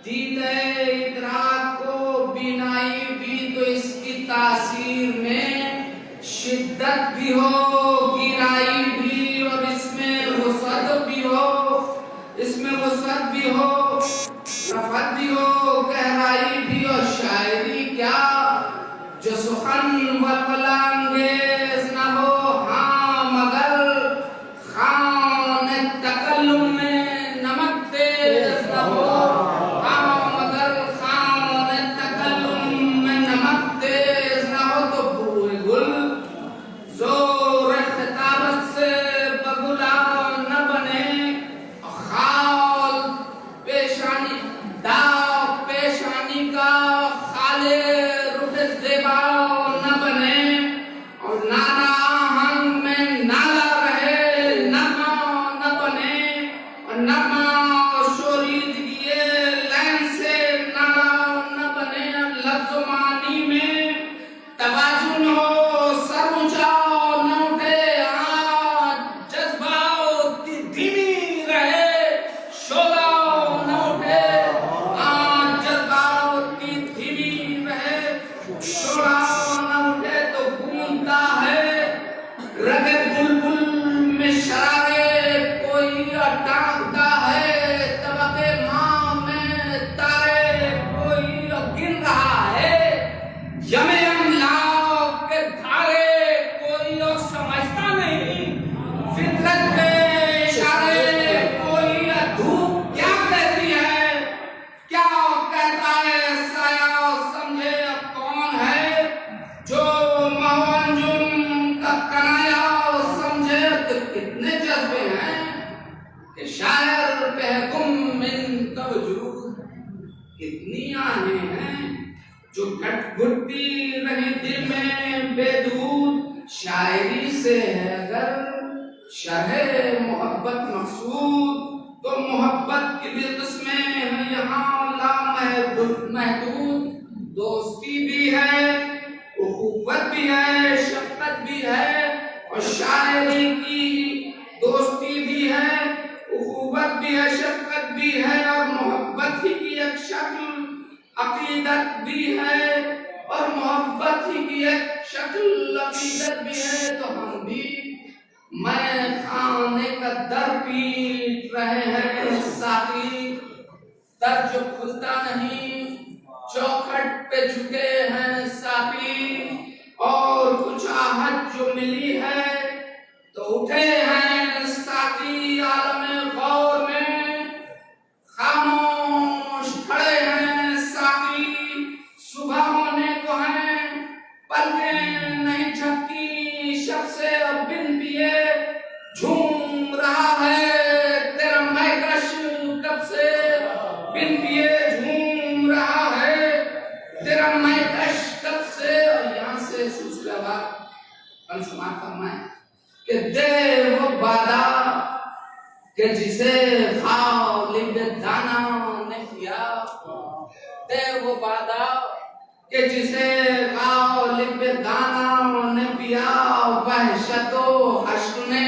دیدہ ادراک کو بینائی بھی تو اس کی تاثیر میں شدت بھی ہو، گہرائی بھی، اور اس میں وسعت بھی ہو، اس میں وسعت بھی ہو، رفعت بھی ہو، گہرائی بھی، اور شاعری کیا جو سخن ولولہ انگیز نہ ہو، ہاں مگر خوان تکلم میں نمک تیز نہ ہو، ہاں مگر خوان تکلم میں نمک تیز نہ ہو، تو بوئے گل زور خطابت سے بگلا نہ بنے، خال پیشانی داغ پیشانی کا خالے رخ زیبا نہ بنے، اور نالا آہنگ میں نالا رہے نغمہ نہ بنے، اور نغمہ شوریدگی لین سے نالا نہ بنے، لفظ و معنی میں توازن ہو، سر اونچا نہ اٹھے، جذبات دھیمی رہے، شعلہ نہ اٹھے، جذبات کی دھیمی رہے، شعلہ نہ اٹھے، تو گونجتا ہے رگ بلبل میں شرارے کوئی، ڈانٹتا ہے طبق ماں میں تارے کوئی، گن رہا ہے یم املاک کے دھارے کوئی، اور سمجھتا نہیں فطرت کے اشارے کوئی، دھوپ کیا کہتی ہے، کیا کہتا ہے سایہ، سمجھے اب کون ہے جو مہوانجم کا کنایا سمجھے، تو کتنے جذبے ہیں کہ شاعر پہ گم من کا وجود، کتنی آہیں ہیں جو گھٹ گھٹتی رہی دل میں بے دود، شاعری سے ہے اگر شرح محبت مقصود، تو محبت کی بھی قسمیں ہیں یہاں لامحدود، دوستی بھی ہے، اخوت بھی ہے، شفقت بھی ہے، اور شاعری کی دوستی بھی ہے، اخوت بھی ہے، شفقت بھی ہے، اور محبت ہی کی ایک شکل عقیدت بھی ہے، اور محبت ہی کی ایک شکل عقیدت بھی ہے، تو ہم بھی میں خانے کا در پیٹ رہے ہیں ساقی، در جو کھلتا نہیں چوکھٹ پہ جھکے ہیں ساقی، اور کچھ آہت جو ملی ہے تو اٹھے ہیں ساقی، عالم غور میں خاموش کھڑے ہیں ساقی، صبح ہونے کو ہیں پلکیں نہیں جھپکی شب سے، بن پیے جھوم رہا ہے تیرا مہکش کب سے، بن پیے جھوم رہا ہے تیرا مہکش کب سے، اور یہاں سے سلسلہ بات سماعت فرمائیں کہ دے وہ بادہ کہ جسے خالق دانا نے کیا، دے وہ بادہ کہ جسے خالق دانا نے پیا، وحشت و حشر نے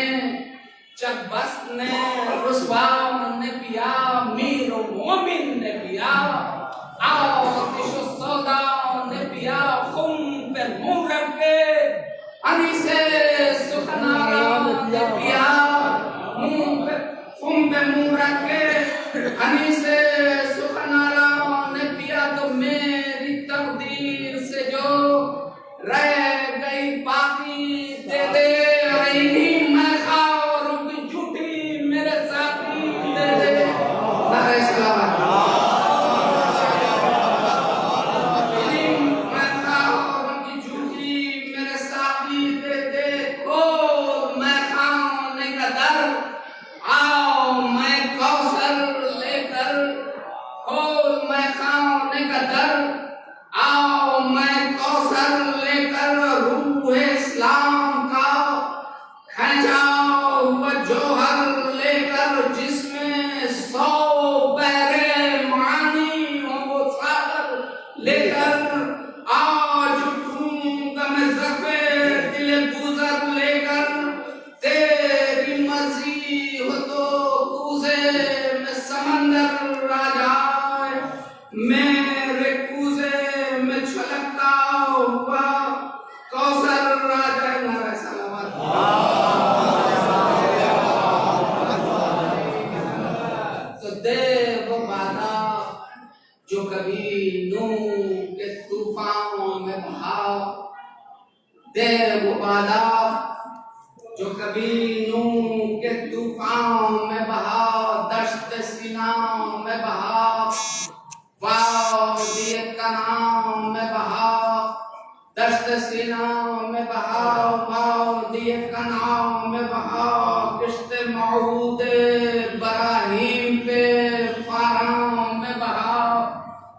چکبست نے رسوا نے پیا، میر و مومن نے پیا، آتش و سودا نے پیا، خم پہ منہ رکھ کے انیس سخنارا نے پیا، خم پہ منہ رکھ کے انیس سخنارا نے پیا، تو میری تقدیر سے جو رہ گئی باقی دے دے، اور انہی میں خاوروں کی جھوٹی میرے ساتھی دے دے، نعرہ اسلام کبھی نوح کے طوفان میں بہا دے وہ بادا، جو کبھی نوح کے طوفان میں بہا، دشت سینا میں بہا، وادی کنعان میں بہا، دشت سینا میں بہا، وادی کنعان میں بہا، کشت موعود ابراہیم پہ فاران میں بہا،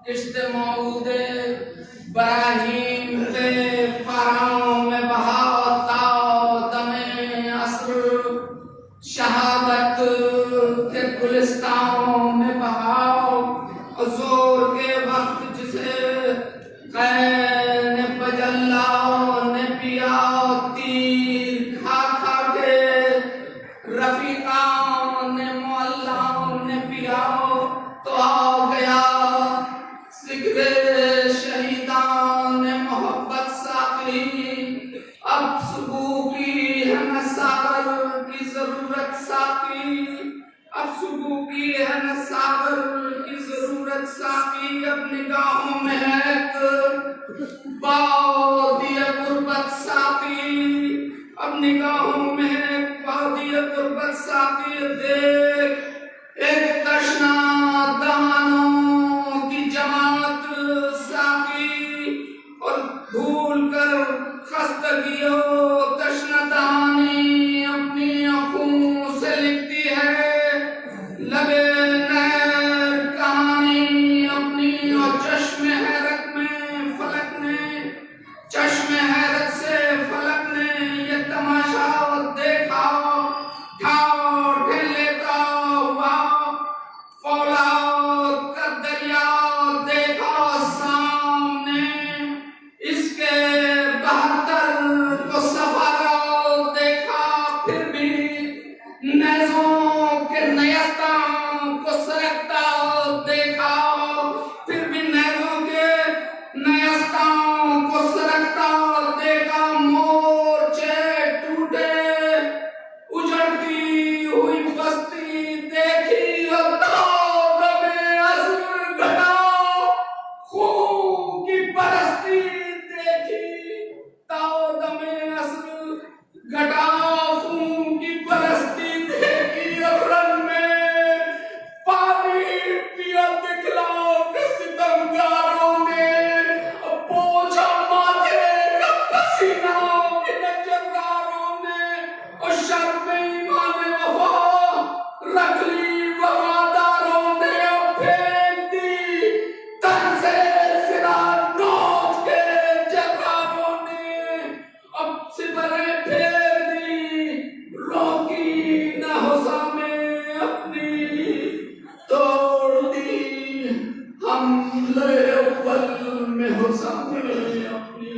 کشت موعود ابراہیم پہ فاران میں بہا، تا دم عصر شہادت کے گلستان میں بہا، حضور کے وقت جسے قین بجلا نے پیا، تیر کھا کھا کے رفیقان معلّٰ نے پیا، تو آ گیا ذکر شہیدان محبت ساقی، اب صبح کی ہے نہ ساغر کی ضرورت ساقی، اب صبح کی ہے نہ ساغر کی ضرورت ساقی، اب نگاہوں میں ہے وادی غربت ساقی، اب نگاہوں میں ہے وادی غربت ساقی، دیکھ ایک تشنا دہانوں کی جماعت ساقی، اور بھول کر خستگیوں تشنا دہانی اپنی آنکھوں سے لکھتی ہے، لبے نہر کہانی اپنی، اور چشم حیرت میں فلک نے، چشم حیرت سے فلک نے یہ تماشا دیکھا، ٹھاٹھ لیتا ہوا فولاد کا دریا دیکھا سامنے، اس کے 72 کو سفارا دیکھا، پھر بھی نیزوں کے نیستوں کو سرکتا دیکھا، پھر بھی نیزوں کے نیستوں کو سرکتا دیکھا، مورچے ٹوٹے اجڑتی ہوئی بستی دیکھی، اور داغ میں عصر گھٹا خون کی پرستی دیکھی، داغ میں عصر گھٹا خون کی پرستی دیکھی، اور رن میں پانی پیا دکھلا کے ستمگاروں نے، پوچھا ماتھے کا پسینہ ان جراروں نے، اور شرم ایمان وفا رکھ لی وفاداروں نے، اور پھینک دی تن سے سرا نوچ کے جراروں نے، اب سپریں پھیر دی روکی نہ حسامیں اپنی، توڑ دی حملے اول میں حسامیں اپنی،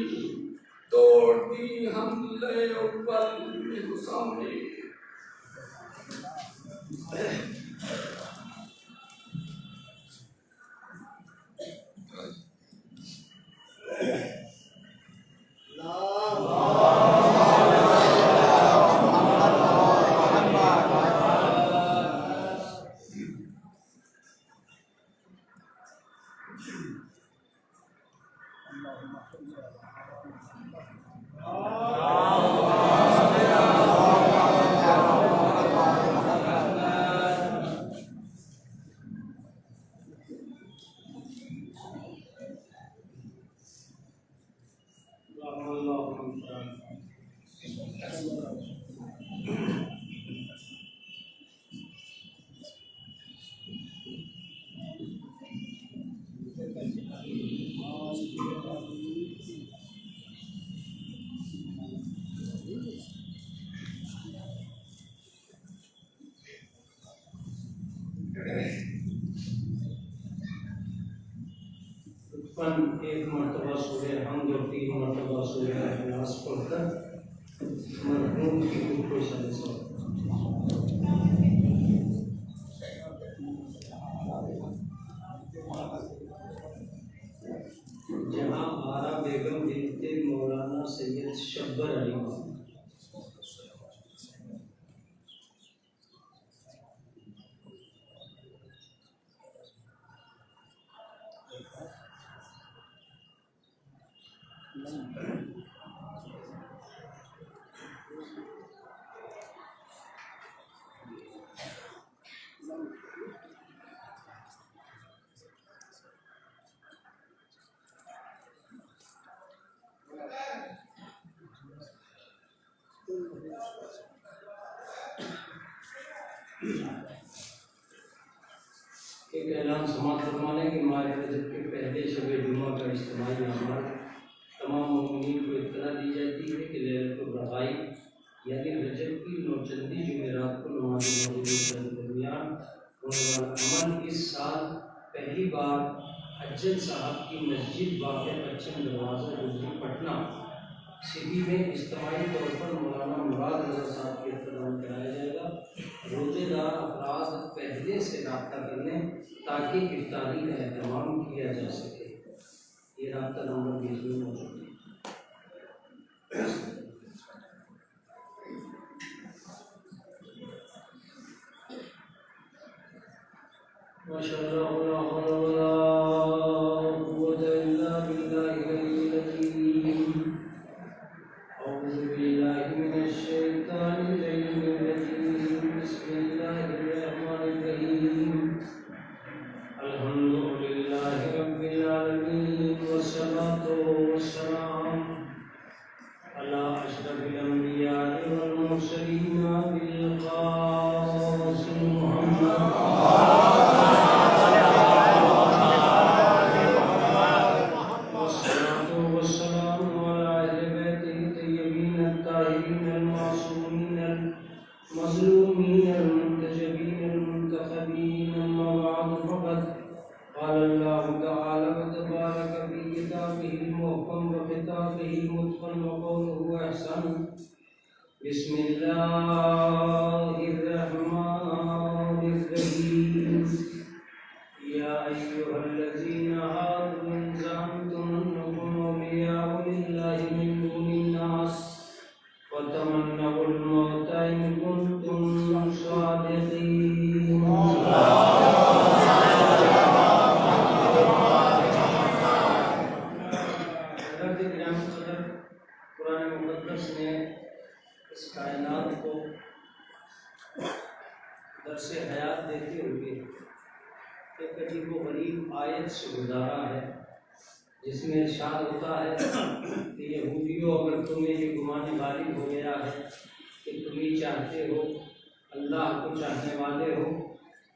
توڑ دی حملے اول میں حسامیں۔ ایک مرتبہ سورہ حمد اور 3 مرتبہ سورہ اخلاص پڑھ کر مرحوم کی روح کو سر جہاں آرا بیگم بنت مولانا سید شبر علی ایک اعلان سماعت فرمانے کہ ماہ رجب کے پہلے شب جمعہ کا اجتماعی اعمال تمام مومنین کو اطلاع دی جاتی ہے کہ لیلۃ الرباعی یعنی رجب کی نوچندی جمعرات کو نماز مغرب کے درمیان ہونے والا عمل اس سال پہلی بار اجل صاحب کی مسجد واقع پچھم دروازہ گزری پٹنہ سٹی میں اجتماعی طور پر مولانا مراد رضا صاحب کے اہتمام کرایا جائے گا۔ روزے دار افراد پہلے سے رابطہ کر لیں تاکہ افطاری کا اہتمام کیا جا سکے۔ یہ رابطہ نمبر 20 میں موجود ہے۔ ماشاء اللہ لا حول ولا قوة إلا بالله العلي العظيم۔ أعوذ بالله من الشيطان الرجيم، بسم الله الرحمن الرحيم، الحمد لله رب العالمين، والصلاة والسلام على أشرف الأنبياء والمرسلين بالقاسم محمد المظلومين المنتجبين المنتخبين، أما بعد فقد قال الله تعالى وتبارك في كتابه المحكم وخطابه المتقن وقوله أحسن، بسم الله الرحمن الرحيم، يا أيها الذين آمنوا إن زعمتم أنكم أولياء لله من دون الناس وتمنوا الموت إن كنتم صادقين۔ حضرت گرامی صدر قرآن مقدس نے اس کائنات کو درس حیات دیتے ہوئے ایک عجیب و غریب آیت سے گزارا ہے، جس میں ارشاد ہوتا ہے کہ یہودیوں اگر تمہیں یہ گمان غالب ہو گیا ہے کہ تم ہی چاہتے ہو، اللہ کو چاہنے والے ہو،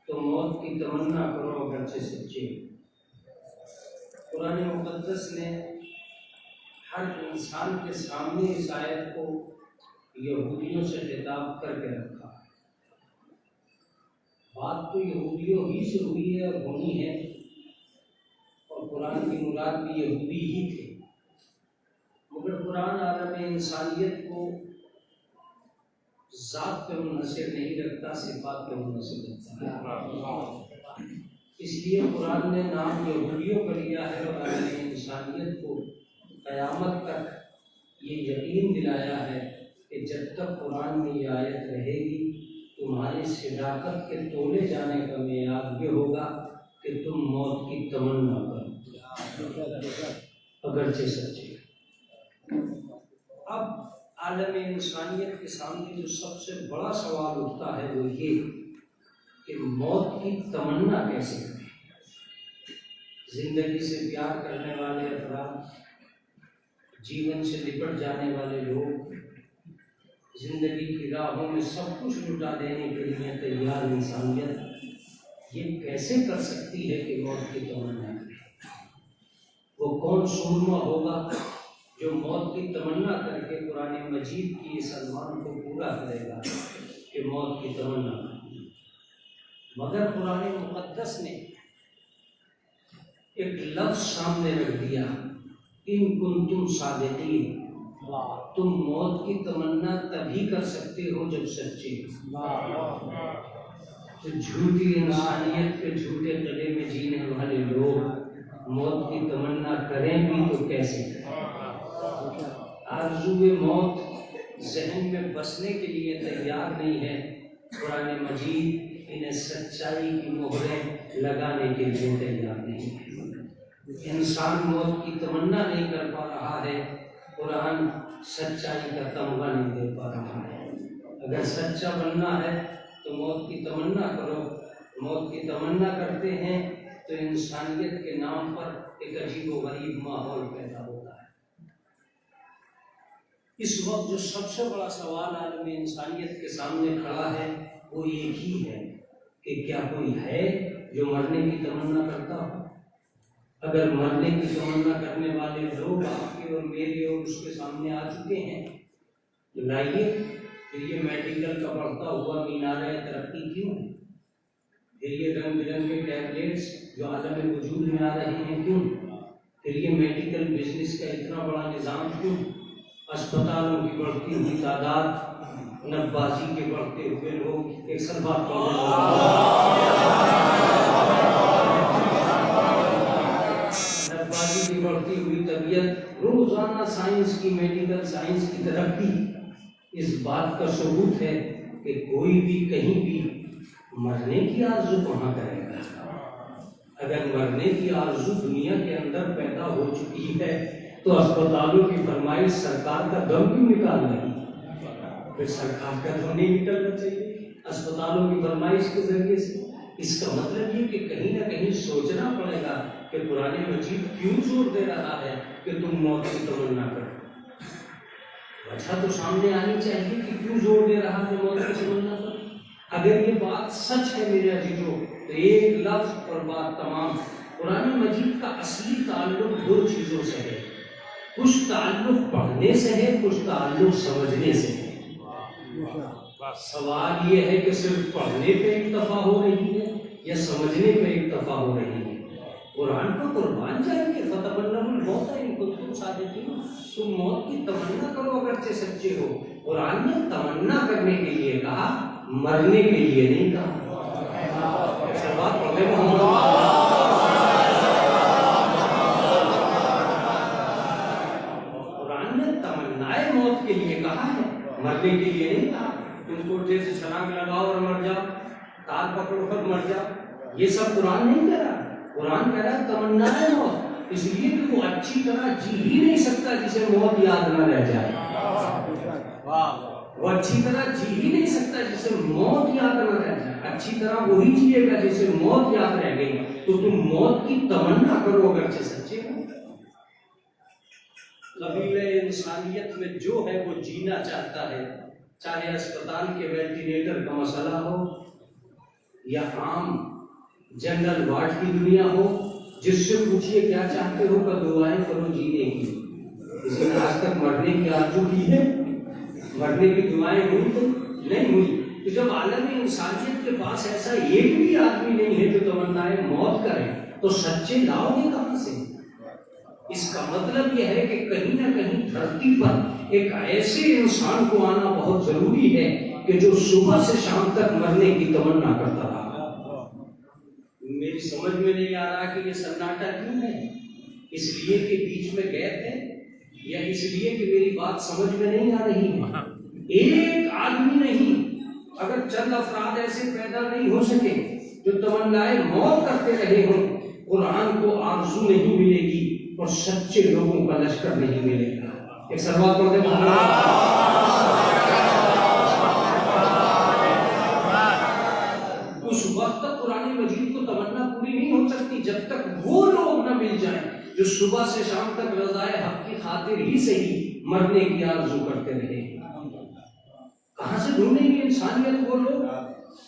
تو موت کی تمنا کرو اگرچہ سچے۔ قرآن مقدس نے ہر انسان کے سامنے اس آیت کو یہودیوں سے خطاب کر کے رکھا۔ بات تو یہودیوں ہی سے ہوئی ہے اور ہونی ہے، اور قرآن کی مراد بھی یہودی ہی تھے، مگر قرآن عالم انسانیت کو ذات پہ منحصر نہیں رکھتا، صفات پہ منحصر رکھتا ہے۔ اس لیے قرآن نے نام یہودیوں کا لیا ہے اور عالم انسانیت کو قیامت تک یہ یقین دلایا ہے کہ جب تک قرآن میں یہ آیت رہے گی تمہاری صداقت کے تولے جانے کا معیار یہ ہوگا کہ تم موت کی تمنا کرو اگرچہ سچے۔ اب عالم انسانیت کے سامنے جو سب سے بڑا سوال اٹھتا ہے وہ یہ کہ موت کی تمنا کیسے کریں۔ زندگی سے پیار کرنے والے افراد، جیون سے لپٹ جانے والے لوگ، زندگی کی راہوں میں سب کچھ لٹا دینے کے لیے تیار انسانیت یہ کیسے کر سکتی ہے کہ موت کی تمنا کرے؟ وہ کون سورما ہوگا جو موت کی تمنا کر کے قرآن مجید کی اس ارمان کو پورا کرے گا کہ موت کی تمنا کرے؟ مگر قرآن مقدس نے ایک لفظ سامنے رکھ دیا، ان کنتم صادقین، تم موت کی تمنا تبھی کر سکتے ہو جب سچے ہو۔ تو جھوٹی انسانیت کے جھوٹے قلعے میں جینے والے لوگ موت کی تمنا کریں بھی تو کیسے کریں؟ آرزو موت ذہن میں بسنے کے لیے تیار نہیں ہے، قرآن مجید انہیں سچائی کی مہریں لگانے کے لیے تیار نہیں ہے۔ انسان موت کی تمنا نہیں کر پا رہا ہے، قرآن سچائی کا تمغہ نہیں دے پا رہا ہے۔ اگر سچا بننا ہے تو موت کی تمنا کرو۔ موت کی تمنا کرتے ہیں تو انسانیت کے نام پر ایک عجیب و غریب ماحول پیدا ہوتا ہے۔ اس وقت جو سب سے بڑا سوال عالم انسانیت کے سامنے کھڑا ہے وہ ایک ہی ہے کہ کیا کوئی ہے جو مرنے کی تمنا کرتا ہو؟ اگر مرنے کی تمنا کرنے والے لوگ آپ کے اور میرے اور اس کے سامنے آ چکے ہیں تو لائیے پھر یہ میڈیکل کا بڑھتا ہوا مینارہ ترقی کیوں ہے؟ پھر یہ رنگ برنگے ٹیبلیٹس جو عالم وجود میں آ رہے ہیں کیوں؟ پھر یہ میڈیکل بزنس کا اتنا بڑا نظام کیوں؟ اسپتالوں کی بڑھتی ہوئی تعداد، نبازی کے بڑھتے ہوئے لوگ، ایک سر بات نبازی کی بڑھتی ہوئی طبیعت، روزانہ سائنس کی، میڈیکل سائنس کی ترقی اس بات کا ثبوت ہے کہ کوئی بھی کہیں بھی مرنے کی آرزو کہاں کرے گا؟ اگر مرنے کی آرزو دنیا کے اندر پیدا ہو چکی ہے تو اسپتالوں کی فرمائش سرکار کا دم کیوں نکال رہی؟ پھر سرکار کا دم نہیں نکلنا چاہیے اسپتالوں کی فرمائش کے ذریعے سے۔ اس کا مطلب یہ کہ کہیں نہ کہیں سوچنا پڑے گا کہ قرآن مجید کیوں زور دے رہا ہے کہ تم موت کی تمنا کرو۔ وجہ تو سامنے آنی چاہیے کہ کیوں زور دے رہا ہے موت کی تمنا کرو۔ اگر یہ بات سچ ہے میرے عزیزوں تو ایک لفظ اور بات تمام۔ قرآن مجید کا اصلی تعلق دو چیزوں سے ہے، کچھ تعلق پڑھنے سے ہے، کچھ تعلق سمجھنے سے ہے۔ سوال یہ ہے کہ صرف پڑھنے پہ اکتفا ہو رہی ہے یا سمجھنے پہ اکتفا ہو رہی ہے؟ قرآن کو قربان جائیں گے، فتمنوا الموت ان کنتم صادقین، تم موت کی تمنا کرو اگرچہ سچے ہو۔ قرآن نے تمنا کرنے کے لیے کہا، مرنے کے لیے نہیں کہا۔ قرآن نے تمنائے موت کے لیے کہا ہے، مرنے کے لیے نہیں کہا۔ تم کو جیسے چھلانگ لگاؤ اور مر جاؤ، تال پکڑو کر مر جاؤ، یہ سب قرآن نہیں کہہ رہا۔ قرآن کہہ رہا ہے تمنائے موت، اس لیے کہ وہ اچھی طرح جی ہی نہیں سکتا جسے موت یاد نہ رہ جائے۔ وہ اچھی طرح جی ہی نہیں سکتا جسے موت یاد نہ رہ جائے۔ اچھی طرح وہی جیے گا جسے موت یاد رہ گئی۔ تو تم موت کی تمنا کرو اگرچہ سچے ہو۔ قبیلہ انسانیت میں جو ہے وہ جینا چاہتا ہے، چاہے اسپتال کے وینٹیلیٹر کا مسئلہ ہو یا عام جنرل وارڈ کی دنیا ہو۔ جس سے پوچھئے کیا چاہتے ہو کہ دعائیں کرو جینے کی۔ کسی نے آج تک مرنے کی آرزو کی ہے؟ مرنے کی دعائیں ہوئی تو نہیں ہوئی۔ تو جب عالم انسانیت کے پاس ایسا ایک بھی آدمی نہیں ہے جو تمنائے موت کرے تو سچے لاؤ گے کہاں سے؟ اس کا مطلب یہ ہے کہ کہیں نہ کہیں دھرتی پر ایک ایسے انسان کو آنا بہت ضروری ہے کہ جو صبح سے شام تک مرنے کی تمنا کرتا رہا۔ میری سمجھ میں نہیں آ رہا کہ یہ سناٹا کیوں ہے؟ اس لیے کہ بیچ میں گیپ ہے یا اس لیے کہ میری بات سمجھ میں نہیں آ رہی ہے؟ ایک آدمی نہیں، اگر چند افراد ایسے پیدا نہیں ہو سکے جو تمنائے موت کرتے رہے ہوں، قرآن کو آرزو نہیں ملے گی اور سچے لوگوں کا لشکر نہیں ملے گا۔ ایک سلوات پڑھ دیں اس وقت تک قرآن مجید کو تمنا پوری نہیں ہو سکتی جب تک وہ لوگ نہ مل جائیں جو صبح سے شام تک رضائے حق کی خاطر ہی سے ہی مرنے کی آرزو کرتے رہے۔ کہاں سے ڈھونڈیں گے انسانیت وہ لوگ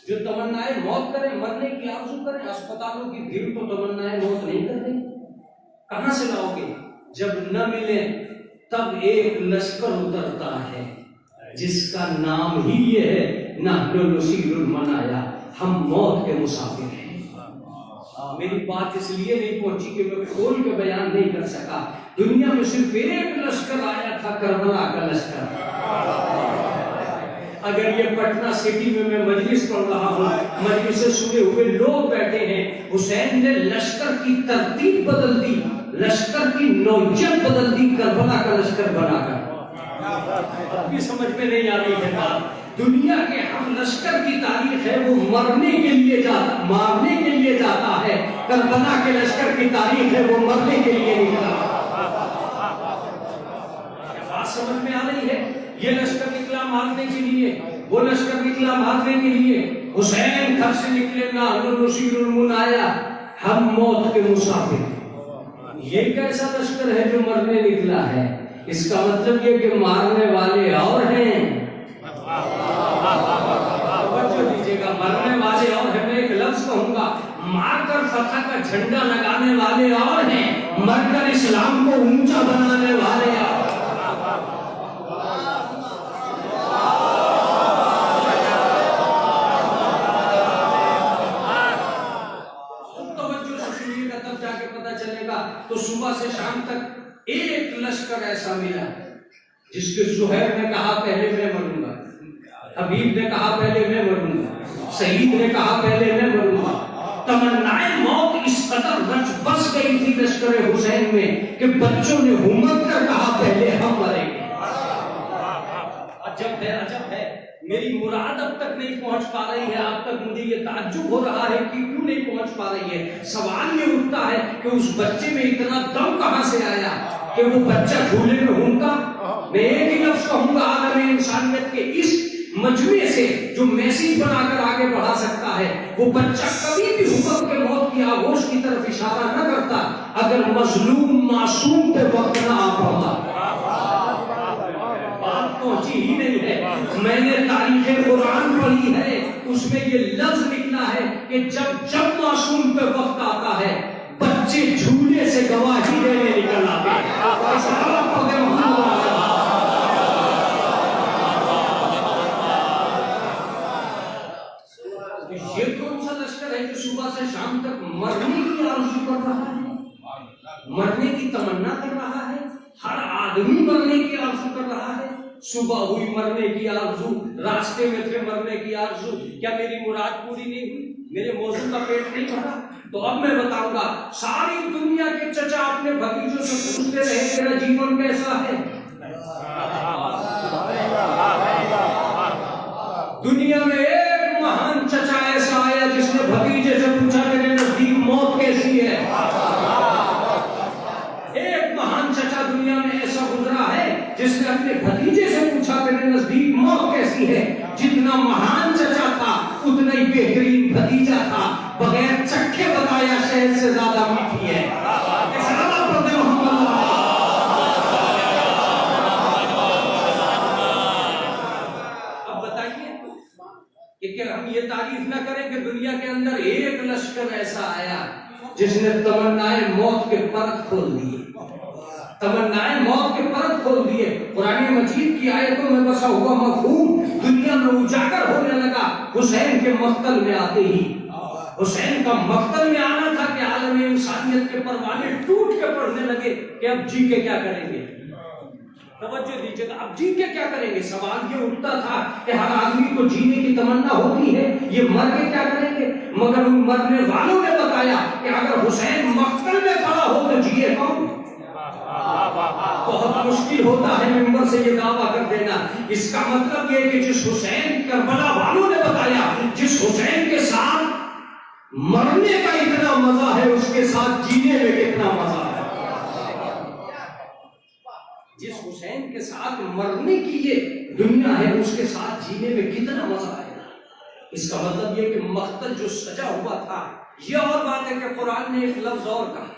جو تمنائے موت کریں، مرنے کی آرزو کریں؟ اسپتالوں کی بھیڑ تو تمنائے موت نہیں کر رہی، کہاں سے لاؤ گے؟ جب نہ ملے تب ایک لشکر اترتا ہے جس کا نام ہی یہ ہے نحن نسیر المنایا، ہم موت کے مسافر ہیں۔ میری بات اس لیے نہیں پہنچی کہ میں کھول کے بیان نہیں کر سکا۔ دنیا میں صرف ایک لشکر آیا تھا، کربلا کا لشکر۔ اگر یہ پٹنہ سٹی میں مجلس پڑھ رہا ہوں، مجلس سے سنے ہوئے لوگ بیٹھے ہیں، حسین نے لشکر کی ترتیب بدل دی، لشکر کی نوعیت بدل دی، کربلا کا لشکر بنا کر۔ اب بھی سمجھ میں نہیں آ رہی ہے بات۔ دنیا کے ہم لشکر کی تاریخ ہے وہ مرنے کے لیے جاتا، مارنے کے لیے جاتا ہے۔ کربلا کے لشکر کی تاریخ ہے وہ مرنے کے لیے نہیں جاتا۔ بات سمجھ میں آ رہی ہے؟ یہ لشکر نکلا مارنے کے لیے، وہ لشکر نکلا مارنے کے لیے۔ حسین گھر سے نکلے نحن نسیر المنایا، ہم موت کے مسافر۔ یہ کیسا لشکر ہے جو مرنے نکلا ہے؟ اس کا مطلب یہ کہ مارنے والے اور ہیں۔ توجہ دیجیے گا دیکھیے گا مرنے والے اور ہیں. میں ایک لفظ کہوں گا, مار کر فتح کا جھنڈا لگانے والے اور ہیں, مر کر اسلام کو اونچا بنانے والے اور. توجہ سے سنیے گا تب جا کے پتہ چلے گا. تو صبح سے شام تک ایک لشکر ایسا ملا جس کے زہیر نے کہا پہلے میں مروں گا, حبیب نے کہا پہلے میں مروں گا, سعید نے کہا پہلے میں مروں گا. تمنائے موت اس قدر رچ بس گئی تھی لشکر حسین میں کہ بچوں نے ہمت کر کہا پہلے ہم مریں گے. عجب ہے, عجب ہے, میری مراد اب تک نہیں پہنچ پا رہی ہے آپ تک. مجھے یہ تعجب ہو رہا ہے کہ کیوں نہیں پہنچ پا رہی ہے. سوال یہ اٹھتا ہے کہ اس بچے میں اتنا دم کہاں سے آیا کہ وہ بچہ جھولے میں گھومتا. میں ایک ہی لفظ کہوں گا, عالم انسانیت کے اس مجموعے سے جو میسیج بنا کر آگے بڑھا سکتا ہے, وہ بچہ کبھی بھی حکم کے موت کی آغوش کی طرف اشارہ نہ کرتا اگر مظلوم معصوم پہ وقت نہ آ پڑا. بات پہنچی ہی نہیں ہے. میں نے تاریخ قرآن پڑھی ہے, اس میں یہ لفظ نکلا ہے کہ جب جب معصوم پہ وقت آتا ہے بچے جھولے سے گواہی دینے نکل آتے ہیں. یہ کون سا لشکر ہے جو صبح سے شام تک مرنے کی آرزو کر رہا ہے, مرنے کی تمنا کر رہا ہے. ہر آدمی مرنے کی آرزو کر رہا ہے. صبح ہوئی مرنے کی آرزو, راستے میں تھے مرنے کی آرزو. کیا میری مراد پوری نہیں ہوئی؟ میرے موضوع کا پیٹ نہیں بھرا؟ تو اب میں بتاؤں گا. ساری دنیا کے چچا اپنے بھتیجوں سے پوچھتے رہے تیرا جیون کیسا ہے. دنیا میں ایک مہان چچا ایسا آیا جس نے بھتیجے سے پوچھا تیرے نزدیک موت کیسی ہے. ایک مہان چچا دنیا میں ایسا گزرا ہے جس نے اپنے بھتیجے سے پوچھا تیرے نزدیک موت کیسی ہے. جتنا مہان چچا تھا اتنا ہی بہترین بھتیجا تھا. بغیر چکھے بتایا شہد سے زیادہ میٹھی ہے. اب بتائیے کہ ہم یہ تعریف نہ کریں کہ دنیا کے اندر ایک لشکر ایسا آیا جس نے تمنائے موت کے پرت کھول دیے. تمنائے موت کے پرت کھول دیے. قرآن مجید کی آیتوں میں بسا ہوا مفہوم دنیا میں اجاگر ہونے لگا حسین کے مقتل میں آتے ہی. حسین کا مقتل میں آنا تھا کہ عالم انسانیت کے پروانے ٹوٹ کے پڑنے لگے کہ اب جی کے کیا کریں گے. توجہ دیجیے گا, اب جی کے کیا کریں گے. سوال یہ اٹھتا تھا کہ ہر آدمی کو جینے کی تمنا ہوتی ہے, یہ مر کے کیا کریں گے. مگر ان مرنے والوں نے بتایا کہ اگر حسین مقتل میں کھڑا ہو تو جیے کون. بہت مشکل ہوتا ہے ممبر سے یہ دعویٰ کر دینا. اس کا مطلب یہ کہ جس حسین کربلا والوں نے بتایا, جس حسین کے ساتھ مرنے کا اتنا مزہ ہے اس کے ساتھ جینے میں کتنا مزہ ہے. جس حسین کے ساتھ مرنے کی یہ دنیا ہے اس کے ساتھ جینے میں کتنا مزہ آئے گا. اس کا مطلب یہ کہ مقتل جو سجا ہوا تھا. یہ اور بات ہے کہ قرآن نے ایک لفظ اور کہا.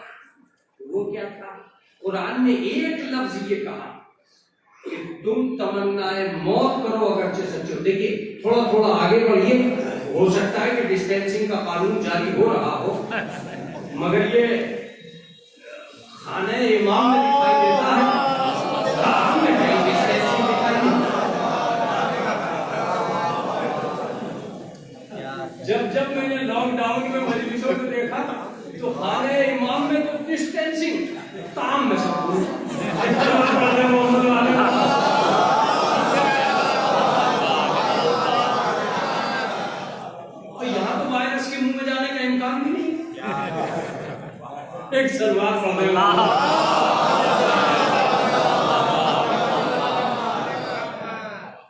وہ کیا تھا؟ قرآن نے ایک لفظ یہ کہا کہ تم تمنائے موت کرو اگرچہ سچے ہو. دیکھیے تھوڑا تھوڑا آگے بڑھیے. ہو سکتا ہے کہ ڈسٹینسنگ کا قانون جاری ہو رہا ہو, مگر یہ خانہ امام میں دکھائی دیتا ہے. جب میں نے لاک ڈاؤن میں مجلسوں کو دیکھا تو خانہ امام میں تو ڈسٹینسنگ تام میں سب یہاں تو وائرس کے منہ میں جانے کا امکان بھی نہیں. ایک سلوار پڑھنے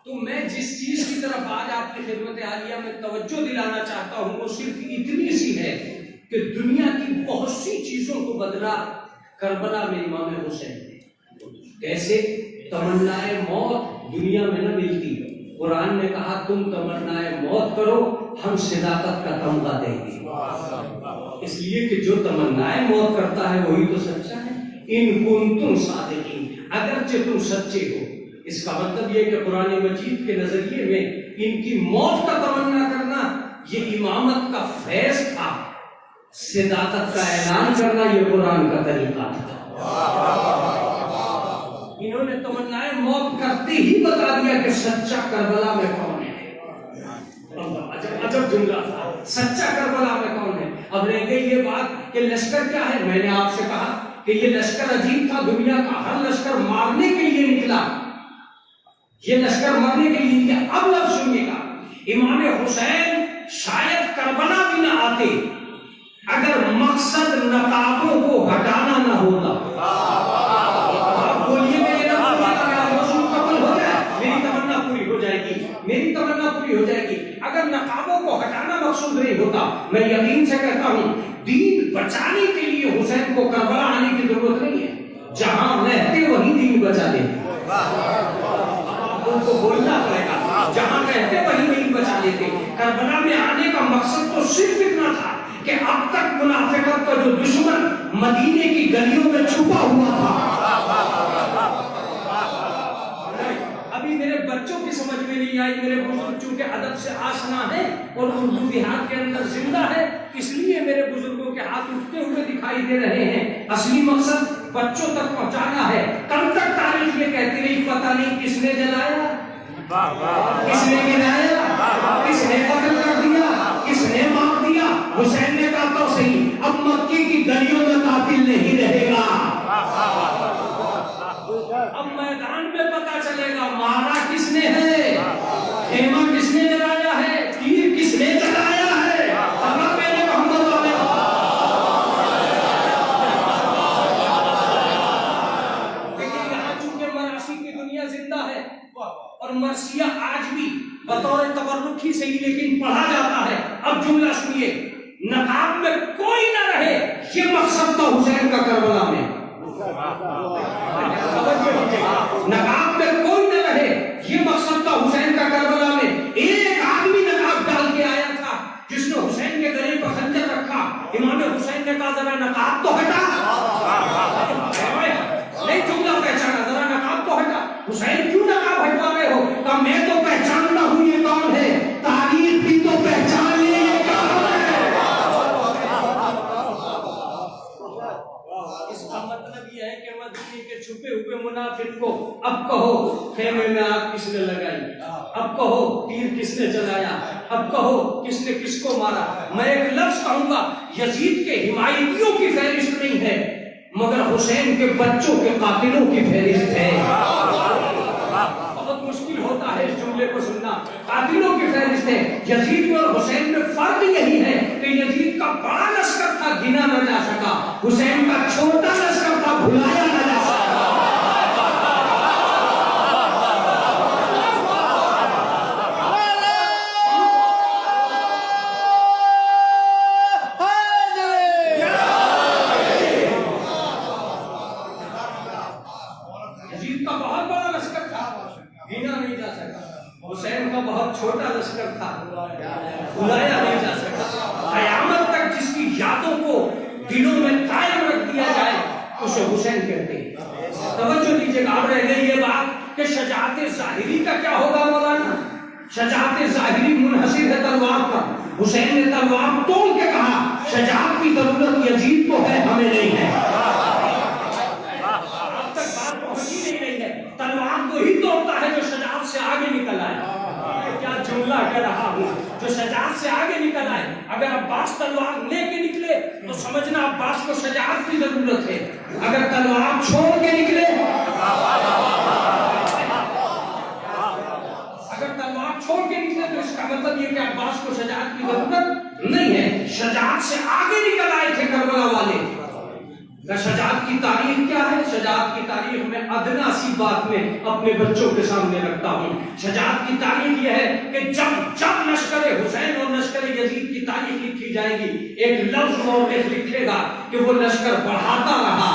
تو میں جس چیز کی طرف آج آپ کی خدمت عالیہ میں توجہ دلانا چاہتا ہوں وہ صرف اتنی سی ہے کہ دنیا کی بہت سی چیزوں کو بدلا کربلا میں امام حسین نے. کیسے؟ تمنائے موت دنیا میں نہ ملتی. قرآن نے کہا تم تمنائے موت کرو, ہم صداقت کا تمغہ دیں گے. اس لیے کہ جو تمنائے موت کرتا ہے وہی تو سچا ہے. ان کنتم صادقین, اگرچہ تم سچے ہو. اس کا مطلب یہ کہ قرآن مجید کے نظریے میں ان کی موت کا تمنا کرنا یہ امامت کا فیض تھا، صداقت کا اعلان کرنا یہ قرآن کا طریقہ تھا۔ انہوں نے تمنائے موت کرتے ہی بتا دیا کہ سچا کربلا میں کون ہے۔ عجب جملہ تھا، سچا کربلا میں کون ہے۔ اب رہ گئی یہ بات کہ لشکر کیا ہے۔ میں نے آپ سے کہا کہ یہ لشکر عجیب تھا، دنیا کا ہر لشکر مارنے کے لیے نکلا، یہ لشکر مرنے کے لیے نکلا۔ اب لفظ سنیے گا، امام حسین شاید کربلا بھی نہ آتے اگر مقصد نقابوں کو ہٹانا نہ ہوتا۔ آپ بولیے میرے موضوع قبول ہو جائے، میری تمنا پوری ہو جائے گی، میری تمنا پوری ہو جائے گی۔ اگر نقابوں کو ہٹانا مقصود نہیں ہوتا، میں یقین سے کہتا ہوں دین بچانے کے لیے حسین کو کربلا آنے کی ضرورت نہیں ہے، جہاں رہتے وہی دین بچا دیتے۔ کو بولنا پڑے گا، جہاں رہتے وہی دین بچا دیتے۔ کربلا میں آنے کا مقصد تو صرف اتنا تھا کہ اب تک منافقت کا جو دشمن مدینے کی گلیوں میں چھپا ہوا تھا، ابھی میرے بچوں کی سمجھ میں نہیں آئی، میرے بزرگ چونکہ ادب سے آشنا ہے اور اردو دیہات کے اندر زندہ ہے، اس لیے میرے بزرگوں کے ہاتھ اٹھتے ہوئے دکھائی دے رہے ہیں۔ اصلی مقصد بچوں تک پہنچانا ہے۔ کل تک تاریخ یہ کہتی رہی پتہ نہیں کس نے جلایا، کس نے گرایا، کس نے قتل کر دیا، کس نے مار دیا۔ حسین نے کہا تو صحیح، اب مکی کی گلیوں میں قاتل نہیں رہے گا، اب میدان میں پتہ چلے گا مارا کس نے ہے، خیمہ کس نے جلایا ہے، تیر کس نے چلایا ہے۔ اب میرے محمد والے لیکن یہاں چونکہ مراسی کی دنیا زندہ ہے اور مرثیہ آج بھی بطور تبرک ہی صحیح لیکن پڑھا جاتا ہے۔ اب جملہ سنیے، نقاب میں کوئی نہ رہے، یہ مقصد تھا حسین کا کربلا میں۔ نقاب میں کوئی نہ رہے، یہ مقصد تھا حسین کا کربلا میں۔ ایک آدمی نقاب ڈال کے آیا تھا جس نے حسین کے گلے پر خنجر رکھا۔ امام حسین نے کہا ذرا نقاب تو ہٹا، نہیں جملہ پہچانا، ذرا نقاب تو ہٹا۔ حسین کیوں نقاب ہٹوا رہے ہو؟ کہا میں تو پہچانتا ہوں یہ کون ہے، تاریخ بھی تو پہچان لے یہ کون ہے۔ اس کا مطلب یہ ہے کہ مدینے کے چھپے ہوئے منافق کو اب کہو خیمے میں آگ کس نے لگائی، اب کہو تیر کس نے چلایا، اب کہو کس نے کس کو مارا۔ میں ایک لفظ کہوں گا، یزید کے حمایتیوں کی فہرست نہیں ہے مگر حسین کے بچوں کے قاتلوں کی فہرست ہے۔ بہت مشکل ہوتا ہے اس جملے کو سننا، قاتلوں کی فہرست ہے۔ یزید اور حسین میں فرق یہی ہے کہ یزید کا بڑا لشکر تھا، گنا نہ جا سکا، حسین کا چھوٹا لشکر تھا، بھلایا نہ جا سکا۔ حسین کا بہت چھوٹا لشکر تھا، بلایا نہیں جا سکا۔ قیامت تک جس کی یادوں کو دلوں میں قائم رکھ دیا جائے اسے حسین کہتے ہیں۔ توجہ دیجیے گا، اب رہ گئی یہ بات کہ شجاعت ظاہری کا کیا ہوگا مولانا۔ شجاعت ظاہری منحصر ہے تلوار پر۔ حسین نے تلوار توڑ کے کہا شجاعت کی ضرورت یزید کو ہے، ہمیں نہیں ہے۔ اب تک بات پہنچی نہیں رہی ہے، تلوار کو ہی توڑتا ہے جو شجاعت سے آگے نکل آئے۔ کیا جملہ کہہ رہا ہوں، جو شجاعت سے آگے نکل آئے۔ اگر عباس تلوار لے کے نکلے تو سمجھنا عباس کو شجاعت کی ضرورت ہے، اگر تلوار چھوڑ کے نکلے، اگر تلوار چھوڑ کے نکلے تو اس کا مطلب یہ کہ عباس کو شجاعت کی ضرورت نہیں ہے۔ شجاعت سے آگے نکل آئے تھے کربلا والے۔ شجاعت کی تاریخ کیا ہے؟ شجاعت کی تاریخ میں ادنا سی بات میں اپنے بچوں کے سامنے رکھتا ہوں۔ شجاعت کی تاریخ یہ ہے کہ جب لشکر حسین اور لشکر یزید کی تاریخ لکھی جائے گی، ایک لفظ مورخ لکھے گا کہ وہ لشکر بڑھاتا رہا،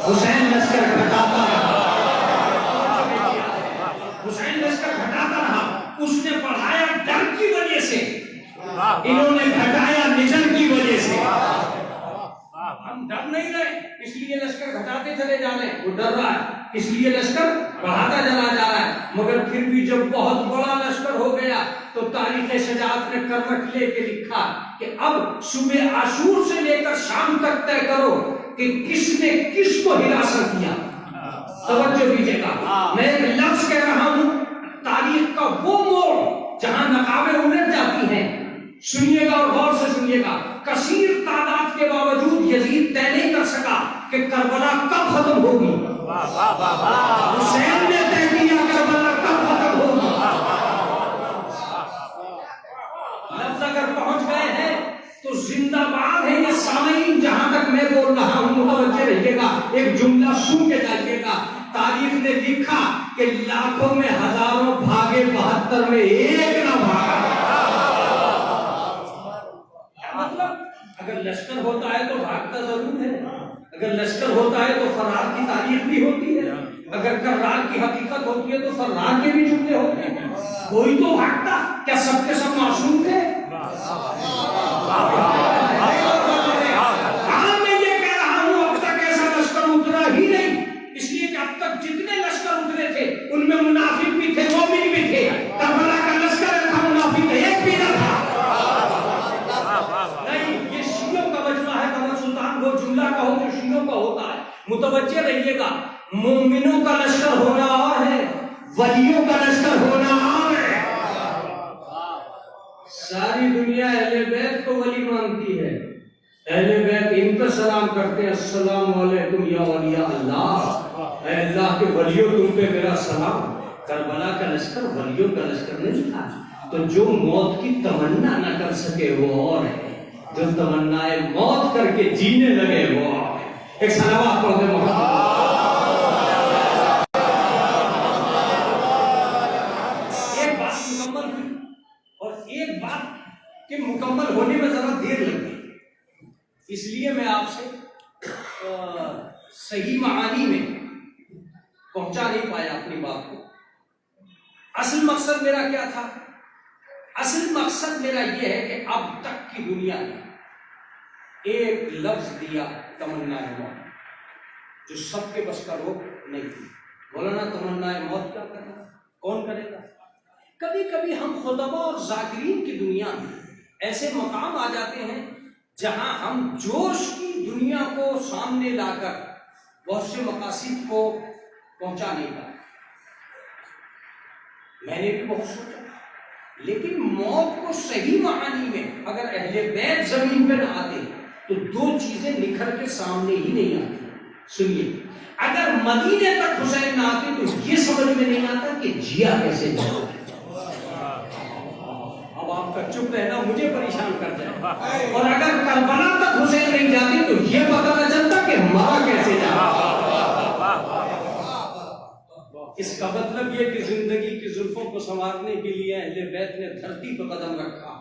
حسین لشکر گھٹاتا رہا۔ حسین لشکر گھٹاتا رہا، اس نے بڑھایا ڈر کی وجہ سے، انہوں نے گھٹایا نڈر کی وجہ سے۔ ہم ڈر نہیں رہے اس لیے لشکر گھٹاتے چلے جا رہے ہیں، وہ ڈر رہا ہے اس لیے لشکر بڑھاتا چلا جا رہا ہے، مگر پھر بھی جب بہت بڑا لشکر ہو گیا تو تاریخ شجاعت نے کروٹ لے کے لکھا کہ اب صبح عاشور سے لے کر شام تک طے کرو کہ کس نے کس کو ہراساں کیا۔ توجہ دیجیے گا، میں ایک لفظ کہہ رہا ہوں، تاریخ کا وہ موڑ جہاں نقابیں الٹ جاتی ہیں، سنیے گا اور غور سے سنیے گا، کثیر تعداد کے باوجود یزید طے نہیں کر سکا کہ کربلا کب ختم ہوگی۔ حسین نے طے کیا کربلا کب ختم ہوگی۔ لفظ اگر پہنچ گئے ہیں تو زندہ باد ہے یہ سامعین، جہاں تک میں بول رہا ہوں متوجہ رہیے گا، ایک جملہ سن کے جائیے گا۔ تاریخ نے لکھا کہ لاکھوں میں ہزاروں بھاگے، 72 میں ایک نہ بھاگا۔ مطلب اگر لشکر ہوتا ہے تو بھاگتا ضرور ہے، اگر لشکر ہوتا ہے تو فرار کی تاریخ بھی ہوتی ہے، اگر کرار کی حقیقت ہوتی ہے تو فرار کے بھی جملے ہوتے ہیں، کوئی تو بھاگتا۔ کیا سب کے سب معصوم تھے؟ ہاں میں یہ کہہ رہا ہوں اب تک ایسا لشکر اترا ہی نہیں، اس لیے کہ اب تک جتنے لشکر اترے تھے ان میں منافق بھی تھے، مومن بھی تھے۔ کربلا کا لشکر تھا، منافق ایک بھی نہ تھا۔ نہیں، یہ شیعوں کا مجمع ہے، قمر سلطان وہ جملہ کہو جو شیعوں کا ہوتا ہے۔ متوجہ رہیے گا، مومنوں کا لشکر ہونا اور ہے، ولیوں کا لشکر ہونا اور ہے۔ ساری دنیا اہل بیت کو ولی مانتی ہے، اہل بیت ان پر سلام کرتے ہیں، السلام علیکم یا اولیاء اللہ، اے اللہ کے ولیوں تم پہ میرا سلام۔ کربلا کا لشکر ولیوں کا لشکر نہیں تھا۔ تو جو موت کی تمنا نہ کر سکے وہ اور ہے، جو تمنا موت کر کے جینے لگے وہ اور ہے۔ ایک صلوات پڑھ دیں محمد۔ ایک بات مکمل ہوئی اور ایک بات کہ مکمل ہونے میں ذرا دیر لگی، اس لیے میں آپ سے صحیح معانی میں پہنچا نہیں پایا اپنی بات کو۔ اصل مقصد میرا کیا تھا؟ اصل مقصد میرا یہ ہے کہ اب تک کی دنیا نے ایک لفظ دیا تمنا موت، جو سب کے بس کا روک نہیں تھی۔ مولانا تمنا موت کیا کرنا، کون کرے گا؟ کبھی کبھی ہم خطبہ اور ذاکرین کی دنیا میں ایسے مقام آ جاتے ہیں جہاں ہم جوش کی دنیا کو سامنے لا کر بہت سے مقاصد کو پہنچا نہیں پائے۔ میں نے بھی بہت سوچا، لیکن موت کو صحیح معانی میں اگر اہل بیت زمین پہ نہ آتے تو دو چیزیں نکھر کے سامنے ہی نہیں آتی۔ سنیے، اگر مدینے تک حسین نہ آتے تو یہ سمجھ میں نہیں آتا کہ جیا کیسے جاتا۔ اب آپ کا چپ رہنا مجھے پریشان کر جائے، اور اگر کربلا تک حسین نہیں جاتے تو یہ پتہ نہ چلتا کہ ہمارا کیسے جاتا۔ اس کا مطلب یہ کہ زندگی کی زلفوں کو سنوارنے کے لیے اہل بیت نے دھرتی پر قدم رکھا،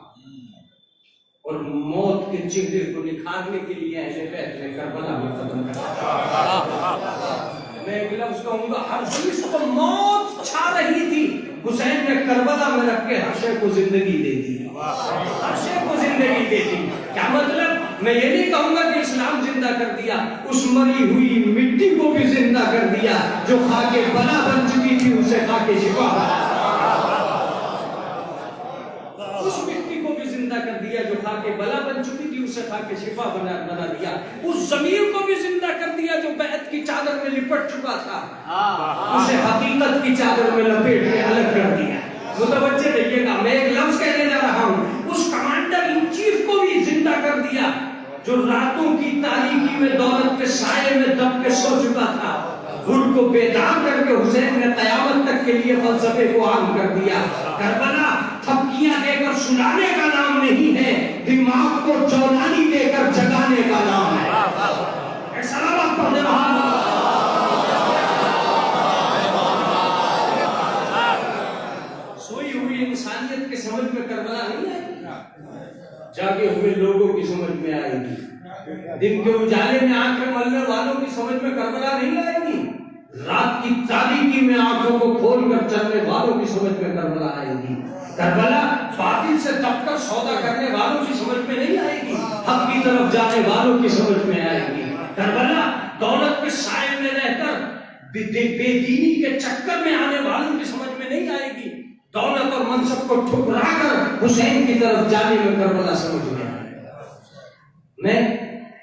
اور موت کے چہرے کو نکھارنے کے لیے اہل بیت نے کربلا میں قدم رکھا۔ میں ایک لفظ کہوں گا، ہر چیز کو موت چھا رہی تھی، حسین نے کربلا میں رکھ کے ہر شے کو زندگی دے دی، ہر شے کو زندگی دے دی۔ کیا مطلب؟ میں یہ نہیں کہوں گا کہ اسلام زندہ کر دیا، اس مری ہوئی مٹی کو بھی زندہ کر دیا جو خاک بلا بن چکی تھی، اسے خاک شفا بنا، اس مٹی کو بھی زندہ کر دیا جو خاک بلا بن چکی تھی، اسے خاک شفا بنا دیا، اس ضمیر کو بھی زندہ کر دیا جو بیعت کی چادر میں لپٹ چکا تھا، اسے حقیقت کی چادر میں لپیٹ کے الگ کر دیا۔ متوجہ رہیے گا، میں ایک لفظ کہنے جا رہا ہوں، اس کمانڈر ان چیف کو بھی زندہ کر دیا جو راتوں کی تاریکی میں دولت کے سائے میں دب کے سو چکا تھا، ان کو بیدار کر کے حسین نے قیامت تک کے لیے فلسفے کو عام کر دیا۔ کربلا تھپکیاں دے کر سلانے کا نام نہیں ہے، دماغ کو چولانی دے کر جگانے کا نام ہے۔ ایک سلام پڑھنے رہا، سوئی ہوئی انسانیت کے سمجھ میں کربلا نہیں ہے، جاگے ہوئے لوگوں کی سمجھ میں آئے گی، دن کے اجالے میں آنکھیں ملنے والوں کی سمجھ میں کربلا نہیں آئے گی، رات کی تاریکی میں آنکھوں کو کھول کر چلنے والوں کی سمجھ میں کربلا آئے گی۔ کربلا باطل سے دب کر سودا کرنے والوں کی سمجھ میں نہیں آئے گی، حق کی طرف جانے والوں کی سمجھ میں آئے گی۔ کربلا دولت کے سائے میں رہ کر بے دینی کے چکر میں آنے والوں کی سمجھ میں نہیں آئے گی، دولت اور منصب کو ٹھکرا کر حسین کی طرف جانے میں کربلا سمجھ میں آئے گا۔ میں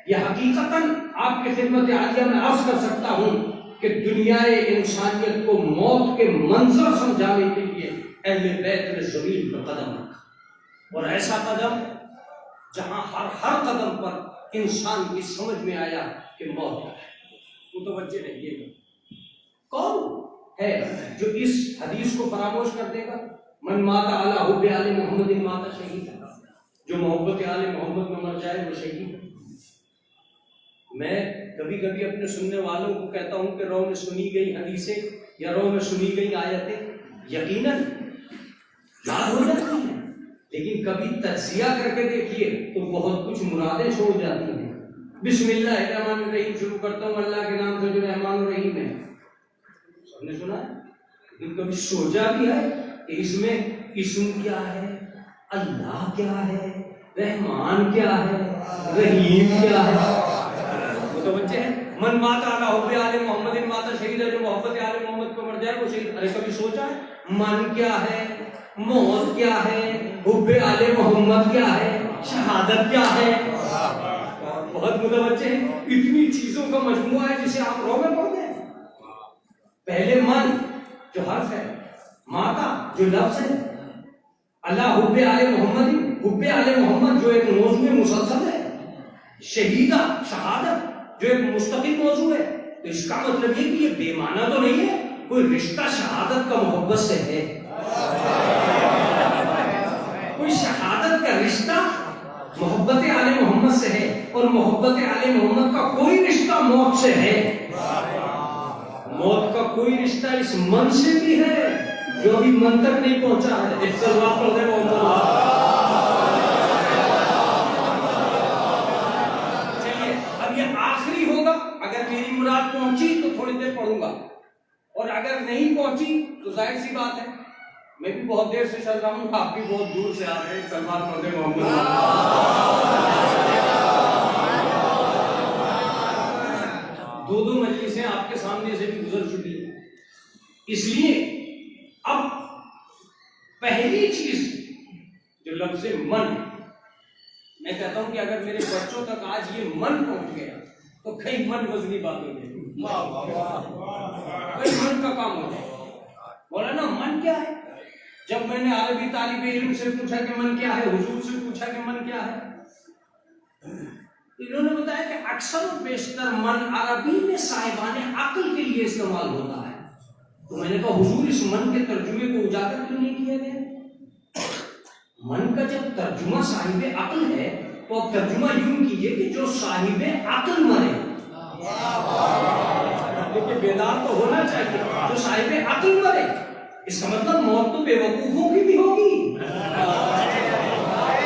یہ حقیقتاً آپ کی خدمت عالیہ میں عرض کر سکتا ہوں کہ دنیا انسانیت کو موت کے منظر سمجھانے کے لیے اہل بیت نے زمین پر قدم رکھا، اور ایسا قدم جہاں ہر قدم پر انسان کی سمجھ میں آیا کہ موت ہے۔ متوجہ رہیے، کون ہے جو اس حدیث کو فراموش کر دے گا؟ من مات علی حب آل محمد مات شہید، جو محبت آل محمد میں مر جائے وہ شہید ہے۔ میں کبھی کبھی اپنے سننے والوں کو کہتا ہوں کہ رو میں سنی گئی حدیثیں یا رو میں سنی گئی آیتیں یقیناً یاد ہو جاتی ہیں، لیکن کبھی تجزیہ کر کے دیکھیے تو بہت کچھ مرادیں چھوڑ جاتی ہیں۔ بسم اللہ الرحمن الرحیم شروع کرتا ہوں اللہ کے نام سے جو رحمان الرحیم ہے، سب نے سنا ہے، لیکن کبھی سوچا بھی ہے کہ اس میں اسم کیا ہے، اللہ کیا ہے، رحمان کیا ہے، رحیم کیا ہے؟ متوجہ ہے؟ من مات علی حب آل محمد مات شہید، جو محبت آل محمد پر مر جائے وہ شہید۔ ارے کبھی سوچا ہے من کیا ہے، موت کیا ہے، حب آل محمد کیا ہے، شہادت کیا ہے؟ بہت متوجہ ہے، اتنی چیزوں کا مجموعہ ہے جسے آپ رو میں پڑھتے ہیں۔ پہلے من جو حرف ہے، ماتا جو لفظ ہے، اللہ حب آل محمد، حب آل محمد جو ایک موضوع مسلسل ہے، شہیدہ شہادت جو ایک مستقل موضوع ہے۔ تو اس کا مطلب یہ کہ یہ بے معنی تو نہیں ہے، کوئی رشتہ شہادت کا محبت سے ہے، کوئی شہادت کا رشتہ محبت آل محمد سے ہے، اور محبت آل محمد کا کوئی رشتہ موت سے ہے۔ موت کا کوئی رشتہ اس من سے بھی ہے جو ابھی من تک نہیں پہنچا ہے۔ ایک سلوات پڑھ دے محمد۔ چلیے اب یہ آخری ہوگا، اگر میری مراد پہنچی تو تھوڑی دیر پڑھوں گا، اور اگر نہیں پہنچی تو ظاہر سی بات ہے میں بھی بہت دیر سے چل رہا ہوں، آپ بھی بہت دور سے آ رہے ہیں۔ سلوات پڑھ دے محمد۔ دو مجلسیں آپ کے سامنے سے بھی گزر چکی ہیں، اس لیے اب پہلی چیز جو لفظ من ہے، میں کہتا ہوں کہ اگر میرے بچوں تک آج یہ من پہنچ گیا تو کئی من وزنی بات ہو جائے گی، کئی من کا کام ہو جائے گا۔ بولا نا من کیا ہے؟ جب میں نے عربی طالب علم سے پوچھا کہ من کیا ہے، حضور سے پوچھا کہ من کیا ہے، انہوں نے بتایا کہ اکثر و بیشتر من عربی میں صاحبان عقل کے لیے استعمال ہوتا ہے۔ تو میں نے کہا حضور اس من کے ترجمے کو اجاگر کیوں نہیں کیا گیا؟ من کا جب ترجمہ صاحب عقل ہے تو اب ترجمہ یوں کیجئے کہ جو صاحب عقل مرے، لیکن بیدار تو ہونا چاہیے، جو صاحب عقل مرے، اس کا مطلب موت تو بے وقوفوں کی بھی ہوگی،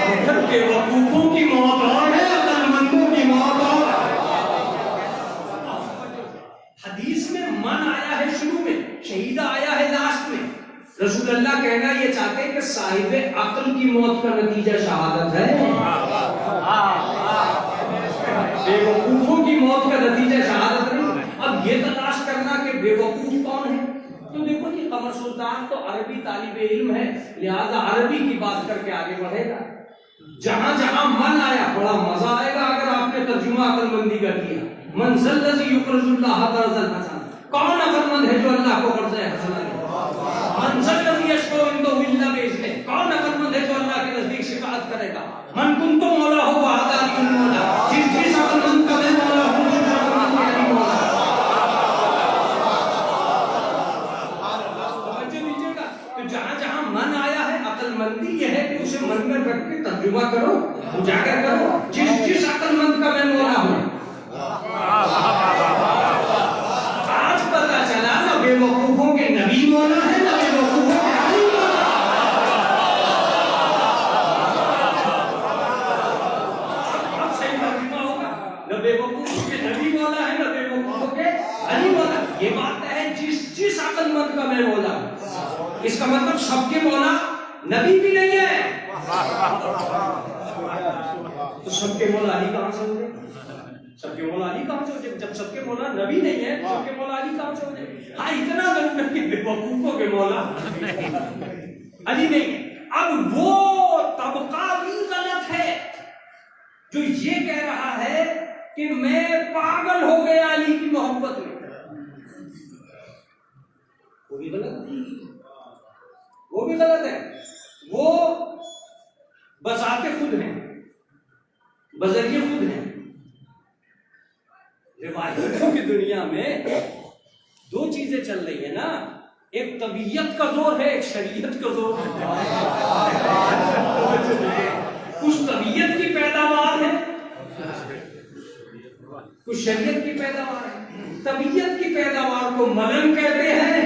مگر بے وقوفوں کی موت اور ہے، حدیث میں من آیا ہے شروع میں، شہیدہ آیا ہے لاسٹ میں۔ رسول اللہ کہنا یہ چاہتے ہیں کہ صاحب عقل کی موت کا نتیجہ شہادت ہے، بے وقوفوں کی موت کا نتیجہ شہادت نہیں۔ اب یہ تلاش کرنا کہ بے وقوف کون ہے، تو دیکھو کہ قمر سلطان تو عربی طالب علم ہے، لہذا عربی کی بات کر کے آگے بڑھے گا۔ جہاں جہاں من آیا بڑا مزہ آئے گا اگر آپ نے ترجمہ عقل مندی کا کیا۔ من ذا الذی یقرض اللہ قرضا حسنا، کون عقل مند ہے جو اللہ کو قرض حسنا دے؟ من ذا الذی یشفع عنده الا باذنہ، کون عقل مند ہے جو اللہ کے نزدیک شفاعت کرے گا؟ من کنت مولا ہو وعدا علی مولا، جس عقل مند کا میں مولا ہوں اس عقل مند کا علی مولا۔ توجہ دیجیے گا، تو جہاں جہاں من آیا ہے عقل مندی یہ ہے کہ اسے من میں رکھ کے ترجمہ کرو، اجاگر کرو، جس عقل مند کا میں مولا ہوں۔ آج پتا چلا نہ بے وقوفوں کے نبی مولا ہے، نہ بے وقوفوں کے علی مولا۔ اب صحیح ترجمہ ہوگا، نہ بے وقوفوں کے نبی مولا ہے، نہ بے وقوفوں کے علی مولا۔ یہ بات ہے جس عقل مند کا میں مولا ہوں، اس کا مطلب سب کے مولا نبی بھی نہیں ہے، تو سب کے مولا علی کہاں سے ہوگے؟ سب کے مولا علی کہاں سے ہو جائے؟ جب سب کے مولا نبی نہیں ہے سب کے مولا علی کہاں سے ہو جائے؟ ہاں اتنا ضرور ہے کہ بے وقوفوں کے مولا علی نہیں ہے۔ اب وہ طبقہ بھی غلط ہے جو یہ کہہ رہا ہے کہ میں پاگل ہو گیا علی کی محبت میں، وہ بھی غلط نہیں، وہ بھی غلط ہے۔ وہ بذات خود ہیں، بذریعہ خود ہیں۔ روایتوں کی دنیا میں دو چیزیں چل رہی ہیں نا، ایک طبیعت کا زور ہے، ایک شریعت کا زور ہے۔ کچھ طبیعت کی پیداوار ہے، کچھ شریعت کی پیداوار ہے۔ طبیعت کی پیداوار کو ملن کہتے ہیں،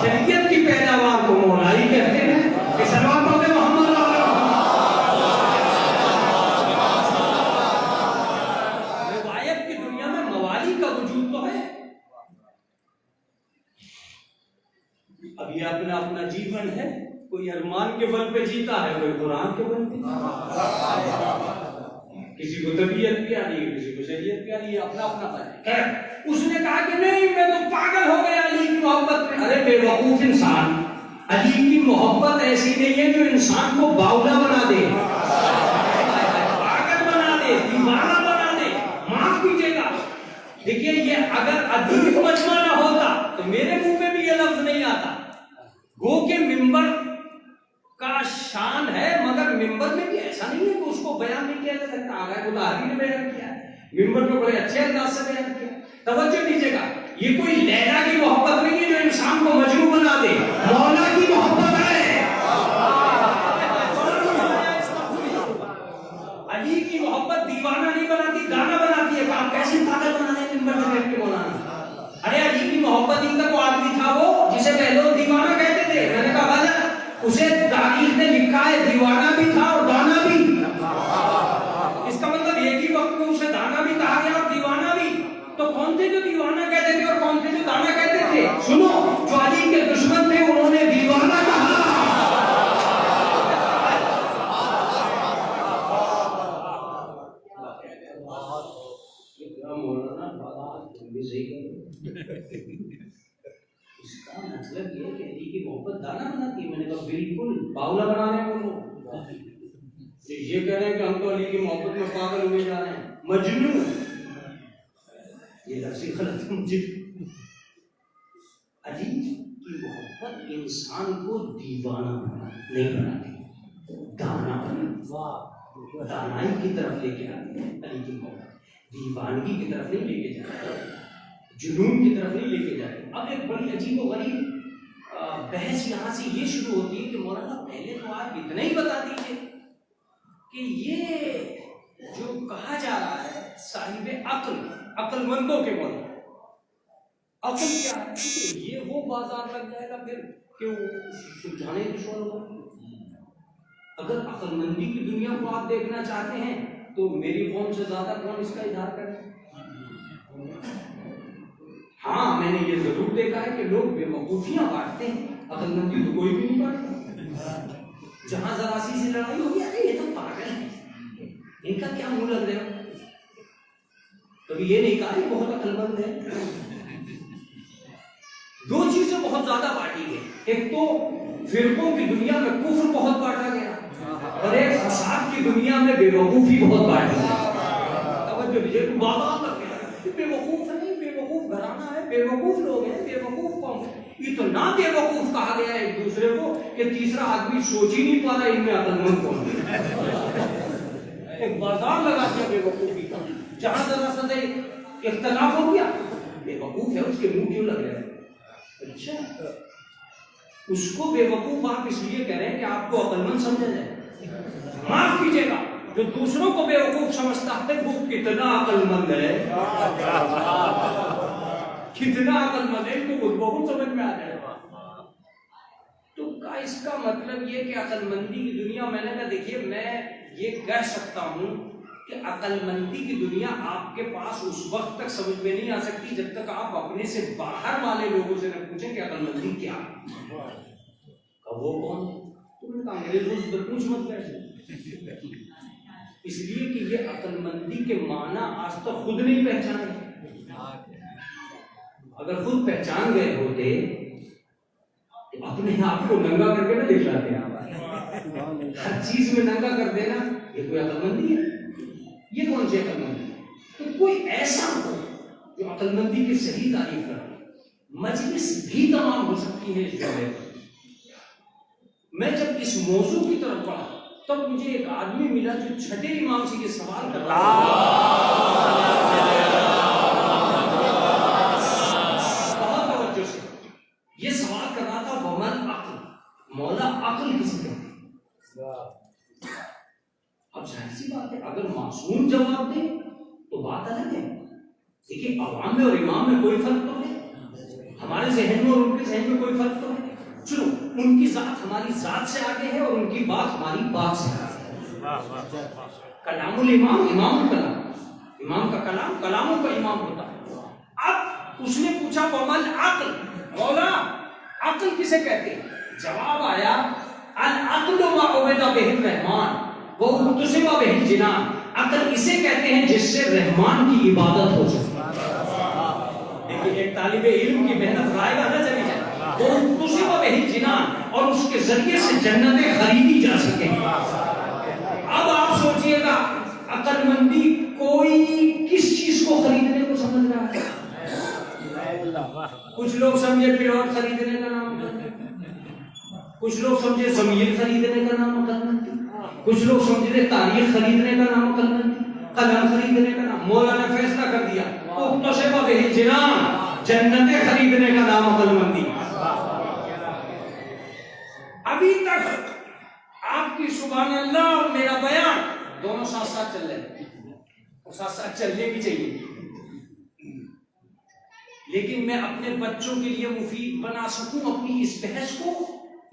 شریعت کی پیداوار کو مولائی کہتے ہیں۔ کہ سلوات پڑھتے محمد روایت کی دنیا میں موالی کا وجود تو ہے۔ اب یہ اپنا اپنا جیون ہے، کوئی ارمان کے بل پہ جیتا ہے، کوئی قرآن کے بل پہ، کسی کو طبیعت پیاری ہے، کسی کو شریعت پیاری ہے، اپنا اپنا ہے۔ اس نے کہا کہ نہیں میں تو پاگل ہو گیا علی کی محبت میں۔ ارے بے وقوف انسان، علی کی محبت ایسی نہیں ہے جو انسان کو باولا بنا دے، پاگل بنا دے، دیوانہ بنا دے۔ معاف کیجیے گا، دیکھیے یہ اگر ادیب مجمع نہ ہوتا تو میرے منہ میں بھی یہ لفظ نہیں آتا۔ گو کہ ممبر کا شان ہے، مگر ممبر میں بھی ایسا نہیں ہے کہ اس کو بیان نہیں کیا جا سکتا۔ آگاہ کو دہری نے بیان کیا ہے، ممبر میں بڑے اچھے انداز سے بیان کیا۔ توجہ دیجیے گا، یہ کوئی لیلا کی محبت نہیں ہے جو انسان کو مجنون بنا دے، مولا کی محبت ہے۔ علی کی محبت دیوانہ نہیں بناتی، دانا بناتی ہے۔ آپ کیسی پاگل بنا دیں ممبر میں بیٹھ کے مولانا؟ ارے علی کی محبت ہی کا وہ آدمی تھا وہ جسے پہلے دیوانہ کہتے تھے۔ میں نے کہا غلط، اسے تاریخ نے لکھا ہے دیوانہ بھی تھا اور دانا بھی۔ اس کا مطلب ایک ہی وقت میں اسے دانا بھی کہا گیا اور دیوانہ بھی۔ تو کون تھے جو دیوانہ کہتے تھے اور کون تھے جو دانا کہتے تھے؟ سنو، جو علی کے دشمن تھے انہوں نے دیوانہ کہا، اس کا مطلب یہ کہ علی کی محبت دانا بناتی ہے۔ میں نے کہا بالکل باولا بنا رہے ہیں وہ لوگ، یہ کہہ رہے ہیں کہ ہم تو علی کی محبت میں پاگل ہوئے جا رہے ہیں، مجنون۔ یہ لفظ غلط مجھے۔ علی کی محبت انسان کو دیوانہ نہیں بناتی، دانا بناتی، دانائی کی طرف لے کے آتی ہے۔ علی کی محبت دیوانگی کی طرف نہیں لے کے جاتی، جنون کی طرف نہیں لے کے جاتی۔ اب ایک بڑی عجیب و غریب بحث یہاں سے یہ شروع ہوتی ہے کہ مولانا پہلے تو آپ اتنا ہی بتا دیجیے کہ یہ جو کہا جا رہا ہے صاحب عقل مندوں کے مولا، عقل کیا ہے؟ یہ وہ بازار لگ جائے گا پھر کہ وہ سلجھانے دشمن ہوگا۔ اگر عقل مندی کی دنیا کو آپ دیکھنا چاہتے ہیں تو میری قوم سے زیادہ کون اس کا اظہار کرے؟ ہاں میں نے یہ ضرور دیکھا ہے کہ لوگ بے وقوفیاں بانٹتے ہیں، عقل مندی تو کوئی بھی نہیں بانٹتا۔ جہاں ذرا سی سے لڑائی ہوگی، ارے یہ تو پاگل ہے، ان کا کیا منہ لگ رہا ہے، کبھی یہ نہیں کہا یہ بہت عقل مند ہے۔ دو چیزیں بہت زیادہ بانٹی گئی، ایک تو فرقوں کی دنیا میں کفر بہت بانٹا گیا اور ایک فساد کی دنیا میں بے وقوفی بہت بانٹی گئی۔ توجہ دیجیے، بازار لگ گیا، بے وقوف نہیں، بے وقوف گھرانہ ہے، بے وقوف لوگ ہیں، بے وقوف قوم ہے۔ اتنا بے وقوف کہا گیا ہے ایک دوسرے کو کہ تیسرا آدمی سوچ ہی نہیں پا رہا ان میں عقل مند کون ہے۔ ایک بازار لگا دیا بے وقوفی کا، جہاں ذرا سا اختلاف ہو گیا، بے وقوف ہے اس کے منہ کیوں لگ رہے ہیں؟ اچھا، اس کو بے وقوف آپ اس لیے کہہ رہے ہیں کہ آپ کو عقل مند سمجھا جائے؟ معاف کیجیے گا، جو دوسروں کو بے وقوف سمجھتا ہے وہ کتنا عقل مند ہے، کتنا عقل مند ہے، تو وہ بہت سمجھ میں آ جائے گا۔ تو اس کا مطلب یہ کہ عقل مندی کی دنیا، میں نے کہا دیکھیے میں یہ کہہ سکتا ہوں کہ عقل مندی کی دنیا آپ کے پاس اس وقت تک سمجھ میں نہیں آ سکتی جب تک آپ اپنے سے باہر والے لوگوں سے نہ پوچھیں کہ عقل مندی کیا ہے، وہ کون؟ تو میں نے کہا انگریزوں سے پوچھ مت بیٹھے، اس لیے کہ یہ عقل مندی کے معنی آج تک خود نہیں پہچانے. اگر خود پہچان گئے ہوتے تو اپنے آپ کو ننگا کر کے نہ دکھلاتے. ہر چیز میں ننگا کر دینا یہ کوئی عقل مندی ہے؟ یہ کون سی عقل مندی ہے؟ تو کوئی ایسا ہو جو عقل مندی کی صحیح تعریف کرے. مجلس بھی تمام ہو سکتی ہے اس جگہ پر. میں جب اس موضوع کی طرف پڑھا تب مجھے ایک آدمی ملا جو چھٹے امام سے یہ سوال کر رہا تھا. بہت توجہ سے یہ سوال کر رہا تھا ومن عقل، مولا عقل کسے کہتے ہیں؟ اب ظاہر سی بات ہے اگر معصوم جواب دے تو بات الگ ہے. دیکھیے عوام میں اور امام میں کوئی فرق تو ہے، ہمارے ذہن میں اور ان کے ذہن میں کوئی فرق تو ہے. چلو ان کی ذات ہماری ذات سے آگے ہے اور ان کی بات ہماری بات سے آگے ہے. کلام الامام امام الکلام، امام کا کلام کلاموں کا امام ہوتا ہے. اب اس نے پوچھا ومن عقل، مولا عقل کسے کہتے ہیں؟ جواب آیا العقل ما عبد به الرحمن واغتصب به الجنان. عقل اسے کہتے ہیں جس سے رحمان کی عبادت ہو سکے. لیکن ایک طالب علم کی محنت رائے گا نہ چلی جائے واغتصب به الجنان اور اس کے ذریعے سے جنتیں خریدی جا سکیں. اب آپ سوچئے گا عقل مندی کوئی کس چیز کو خریدنے کو سمجھ رہا ہے؟ کچھ لوگ سمجھے پلاٹ خریدنے کا نام کرتے، کچھ لوگ سمجھے ضمیر خریدنے کا نام کرنا، کچھ لوگ سمجھے تاریخ خریدنے کا نام کرنا، قلم خریدنے کا نام. مولا نے فیصلہ کر دیا اغتصب به الجنان، جنتیں خریدنے کا نام عقل مندی. ابھی تک آپ کی سبحان اللہ اور میرا بیان دونوں ساتھ ساتھ چل رہے ہیں اور ساتھ ساتھ چلنے بھی چاہیے. لیکن میں اپنے بچوں کے لیے مفید بنا سکوں اپنی اس بحث کو،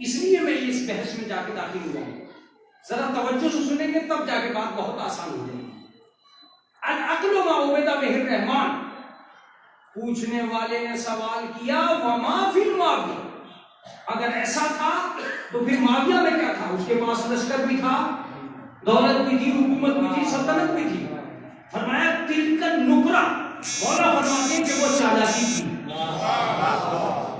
اس لیے میں اس بحث میں جا کے داخل ہوا ہوں. ذرا توجہ سے سنیں گے تب جا کے بات بہت آسان ہو جائے گی. العقل ما عبد به الرحمن، پوچھنے والے نے سوال کیا وما فی الماضی، اگر ایسا تھا تو پھر معاویہ میں کیا تھا؟ اس کے پاس لشکر بھی تھا، دولت بھی تھی، حکومت بھی تھی، سلطنت بھی تھی. فرمایا تلک النکرہ، مولا فرماتے ہیں کہ وہ چالاکی تھی.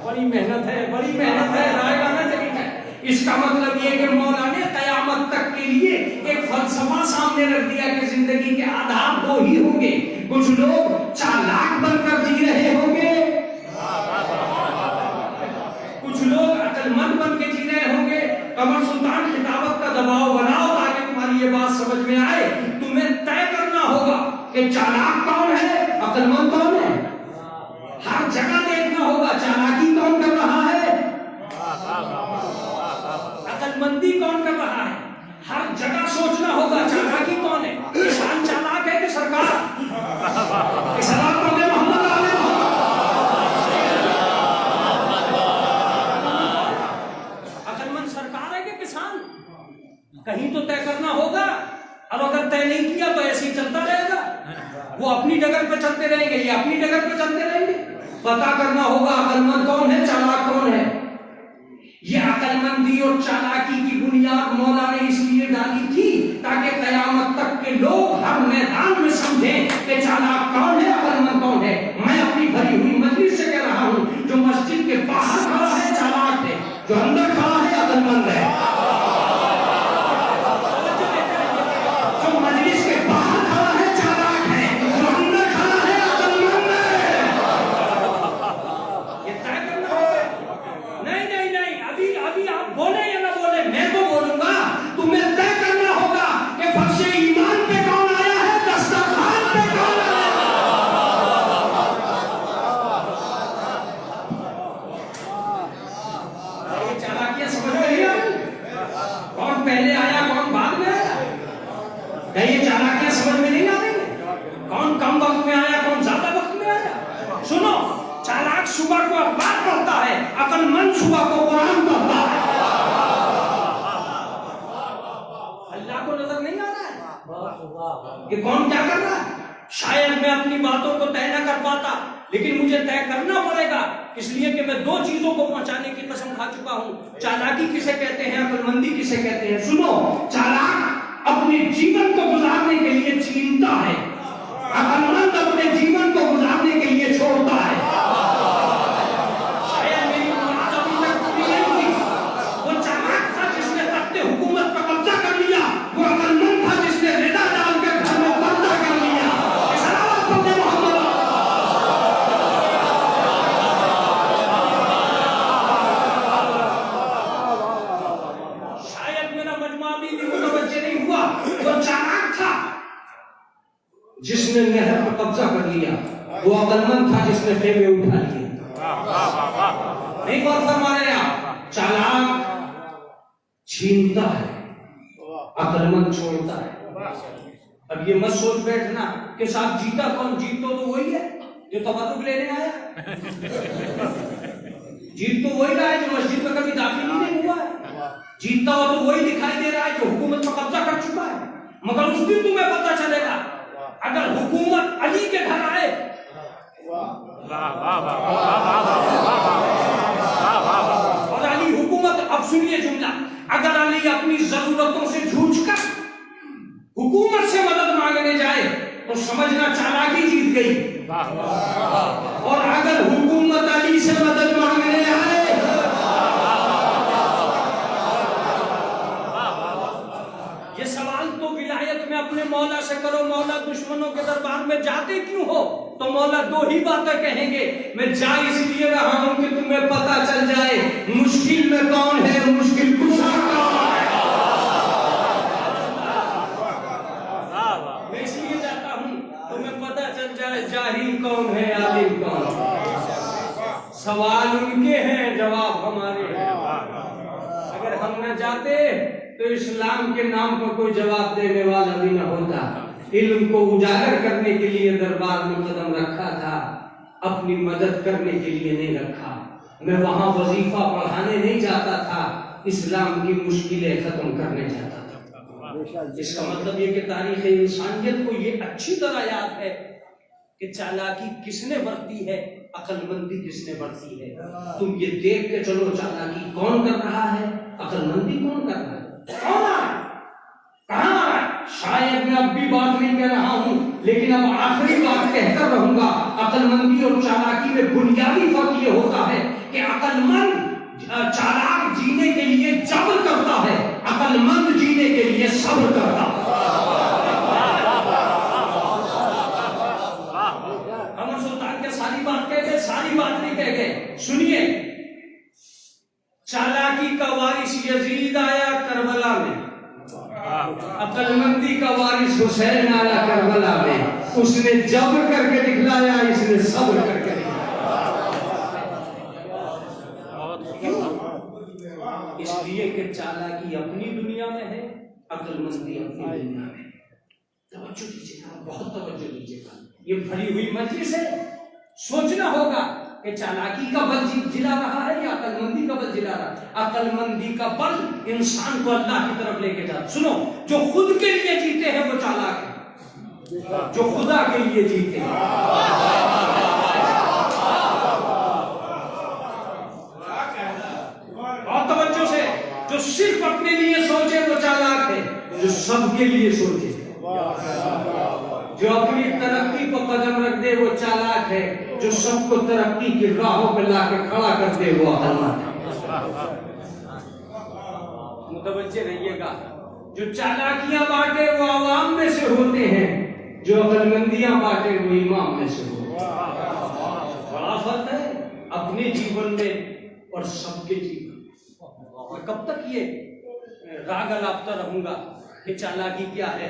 بڑی محنت ہے، بڑی محنت ہے، رائے گانا چلی ہے. اس کا مطلب یہ کہ مولا نے قیامت تک کے لیے ایک فلسفہ سامنے رکھ دیا کہ زندگی کے آداب دو ہی ہوں گے. کچھ لوگ چالاک بن کر جی رہے ہوں گے، کچھ لوگ عقل مند بن کے جی رہے ہوں گے. قمر سلطان خطابت کا دباؤ بناؤ تاکہ تمہاری یہ بات سمجھ میں آئے. تمہیں طے کرنا ہوگا کہ چالاک کون ہے، عقل مند کون ہے. ہر جگہ دیکھنا ہوگا چالاکی کون کر رہا ہے، عقل مندی کون کر رہا ہے. ہر جگہ سوچنا ہوگا چالاکی کون ہے. کسان چالاک ہے کہ سرکار؟ سلام علیہ محمد علیہ عقل مند سرکار ہے کہ کسان؟ کہیں تو طے کرنا ہوگا. اب اگر طے نہیں کیا تو ایسے ہی چلتا رہے گا. وہ اپنی ڈگر پہ چلتے رہیں گے، یہ اپنی ڈگر پہ چلتے رہیں گے. پتا کرنا ہوگا عقل مند کون ہے، چالاک کون ہے. یہ عقل مندی اور چالاکی کی بنیاد مولا نے اس لیے ڈالی تھی تاکہ قیامت تک کے لوگ ہر میدان میں سمجھیں کہ چالاک کون ہے، عقل مند کون ہے. میں اپنی بھری ہوئی مجلس سے کہہ رہا ہوں جو مسجد کے باہر کھڑا ہے چالاک ہے، جو اندر کھڑا ہے عقل مند ہے. جو مجلس کے باہر کھڑا ہے چالاک ہے، جو اندر کھڑا ہے عقل مند ہے. یہ طے کرنا ہوگا. نہیں نہیں نہیں، ابھی آپ بولے یا نہ بولے میں تو بولوں گا. تمہیں طے کرنا ہوگا کہ فرش ایمان پہ کون آیا ہے، دسترخوان پہ کون آیا ہے. یہ چالاکیاں سمجھ میں نہیں آئی. کون پہلے آیا کون بعد میں آیا، یہ چالاکیاں سمجھ میں نہیں آ رہی. کون کم وقت میں آیا کون زیادہ وقت میں آیا. سنو، چالاک صبح کو اخبار پڑھتا ہے، عقل مند صبح کو قرآن پڑھتا ہے. اللہ کو نظر نہیں آ رہا ہے کہ کون کیا کر رہا ہے. شاید میں اپنی باتوں کو طے نہ کر پاتا لیکن مجھے طے کرنا پڑے گا، اس لیے کہ میں دو چیزوں کو پہنچانے کی قسم کھا چکا ہوں. چالاکی کسے کہتے ہیں، عقل مندی کسے کہتے ہیں. سنو، چالاک اپنے جیون کو گزارنے کے لیے چھینتا ہے، عقل مند اپنے جیون کو گزارنے کے لیے چھوڑتا ہے۔ شاید میری بات ابھی تک پوری نہیں ہوئی۔ وہ چالاک تھا جس نے تخت حکومت پر قبضہ کر لیا، وہ عقل مند تھا جس نے ردا ڈال کر گھر میں پردہ کر لیا۔ صلوات پڑھتے محمد۔ شاید میرا مجمع بھی متوجہ نہیں ہوا۔ وہ چالاک تھا جس نے نہر پر قبضہ کر لیا، وہ عقل مند تھا جس نے خیمے اٹھا لیے۔ نہیں غور فرما رہے آپ؟ چالاک چھینتا ہے، عقل مند چھوڑتا ہے۔ اب یہ مت سوچ بیٹھنا کہ صاحب جیتا کون؟ جیت تو وہی ہے جو تبرک لینے آیا، جیت تو وہی رہا ہے جو مسجد میں کبھی داخل ہی نہیں ہوا ہے، جیتتا ہو تو وہی دکھائی دے رہا ہے جو حکومت پر قبضہ کر چکا ہے۔ مگر اس دن تمہیں پتہ چلے گا اگر حکومت علی کے گھر آئے، اور علی حکومت، اب سنیے جملہ، اگر علی اپنی ضرورتوں سے جھوج کر حکومت سے مدد مانگنے جائے تو سمجھنا چالاکی جیت گئی، اور اگر حکومت علی سے مدد مانگنے آئے، یہ سوال تو ولایت میں اپنے مولا سے کرو، مولا دشمنوں کے دربار میں جاتے کیوں ہو؟ تو مولا دو ہی باتیں کہیں گے، میں جا اس لیے رہا ہوں کہ تمہیں پتہ چل جائے مشکل میں کون ہے، مشکل کشا کون ہے۔ میں اس لیے جاتا ہوں تمہیں پتہ چل جائے جاہل کون ہے، عالم کون ہے۔ سوال ان کے ہیں، جواب ہمارے ہیں۔ اگر ہم نہ جاتے تو اسلام کے نام پر کوئی جواب دینے والا بھی نہ ہوتا۔ علم کو اجاگر کرنے کے لیے دربار میں قدم رکھا تھا، اپنی مدد کرنے کے لیے نہیں رکھا۔ میں وہاں وظیفہ پڑھانے نہیں جاتا تھا، اسلام کی مشکلیں ختم کرنے جاتا تھا۔ اس کا مطلب یہ کہ تاریخ انسانیت کو یہ اچھی طرح یاد ہے کہ چالاکی کس نے برتی ہے، عقل مندی کس نے برتی ہے۔ تم یہ دیکھ کے چلو چالاکی کون کر رہا ہے، عقل مندی کون کر رہا ہے، کون آ رہا ہے، کہاں آ رہا ہے۔ شاید میں اب بھی بات نہیں کہہ رہا ہوں، لیکن اب آخری بات کہہ کر رہوں گا۔ عقل مندی اور چالاکی میں بنیادی فرق یہ ہوتا ہے کہ عقل مند چالاک جینے کے لیے جبر کرتا ہے، عقل مند جینے کے لیے صبر کرتا ہے۔ عمر سلطان کے ساری بات کہہ گئے، ساری بات نہیں کہہ گئے، سنیے۔ چالاکی کا وارث یزید آیا کربلا میں، عقل مندی کا وارث حسین آیا کربلا میں۔ اس نے جبر کر کے دکھلایا، اس نے صبر کر کے دکھلایا۔ اس لیے کہ چالاکی اپنی دنیا میں ہے، عقل مندی اپنی دنیا میں۔ توجہ دیجیے گا، بہت توجہ دیجیے گا، یہ بھری ہوئی مجلس ہے۔ سوچنا ہوگا کہ چالاکی کا بل جلا رہا ہے یا عقل مندی کا بل جلا رہا ہے۔ عقل مندی کا بل انسان کو اللہ کی طرف لے کے جاتا۔ سنو، جو خود کے لیے جیتے ہیں وہ چالاک ہیں، جو خدا کے لیے جیتے ہیں۔ اور توجہ سے، جو صرف اپنے لیے سوچے وہ چالاک ہے، جو سب کے لیے سوچے، جو اپنی ترقی کو قدم رکھ دے وہ چالاک ہے، جو سب کو ترقی کی راہوں پہ لا کے کھڑا کر دے وہ عقل مند ہے۔ متوجہ رہیے گا، جو چالاکیاں بانٹے وہ عوام میں سے ہوتے ہیں، جو عقل مندیاں بانٹے وہ امام میں سے ہوتے ہیں۔ بڑا فرق ہے اپنے جیون میں اور سب کے جیون میں۔ میں کب تک یہ راگ الاپتا رہوں گا کہ چالاکی کیا ہے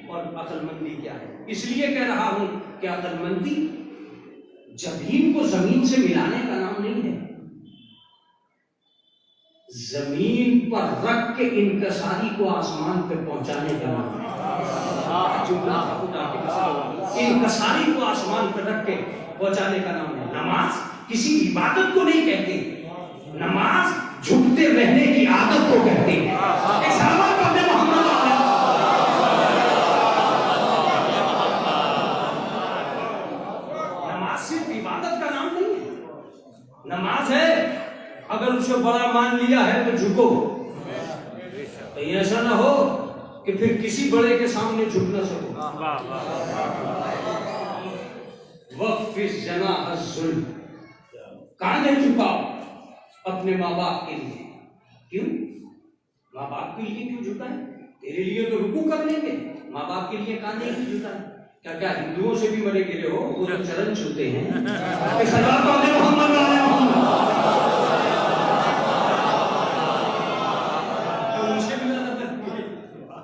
اور عقل مندی کیا ہے؟ اس لیے کہہ رہا ہوں کہ عقل مندی جبین کو زمین سے ملانے کا نام نہیں ہے، زمین پر رکھ کے انکساری کو آسمان پہ پہنچانے کا نام ہے۔ انکساری کو آسمان پہ رکھ کے پہنچانے کا نام ہے۔ نماز کسی عبادت کو نہیں کہتے، نماز جھکتے رہنے کی عادت کو کہتے ہیں۔ نماز صرف عبادت کا نام نہیں ہے، نماز ہے اگر اسے بڑا مان لیا ہے تو جھکو، کہیں ایسا نہ ہو کہ پھر کسی بڑے کے سامنے جھک نہ سکو. وقفز جناح الذل، کاندھے جھکاؤ اپنے ماں باپ کے لیے. کیوں؟ ماں باپ کے لیے کیوں جھکائیں؟ تیرے لیے تو رکوع کر لیں گے، ماں باپ کے لیے کاندھے کیوں جھکائیں؟ کیا ہندوؤں سے بھی مرے گرے ہو؟ وہ تو چرن چھوتے ہیں.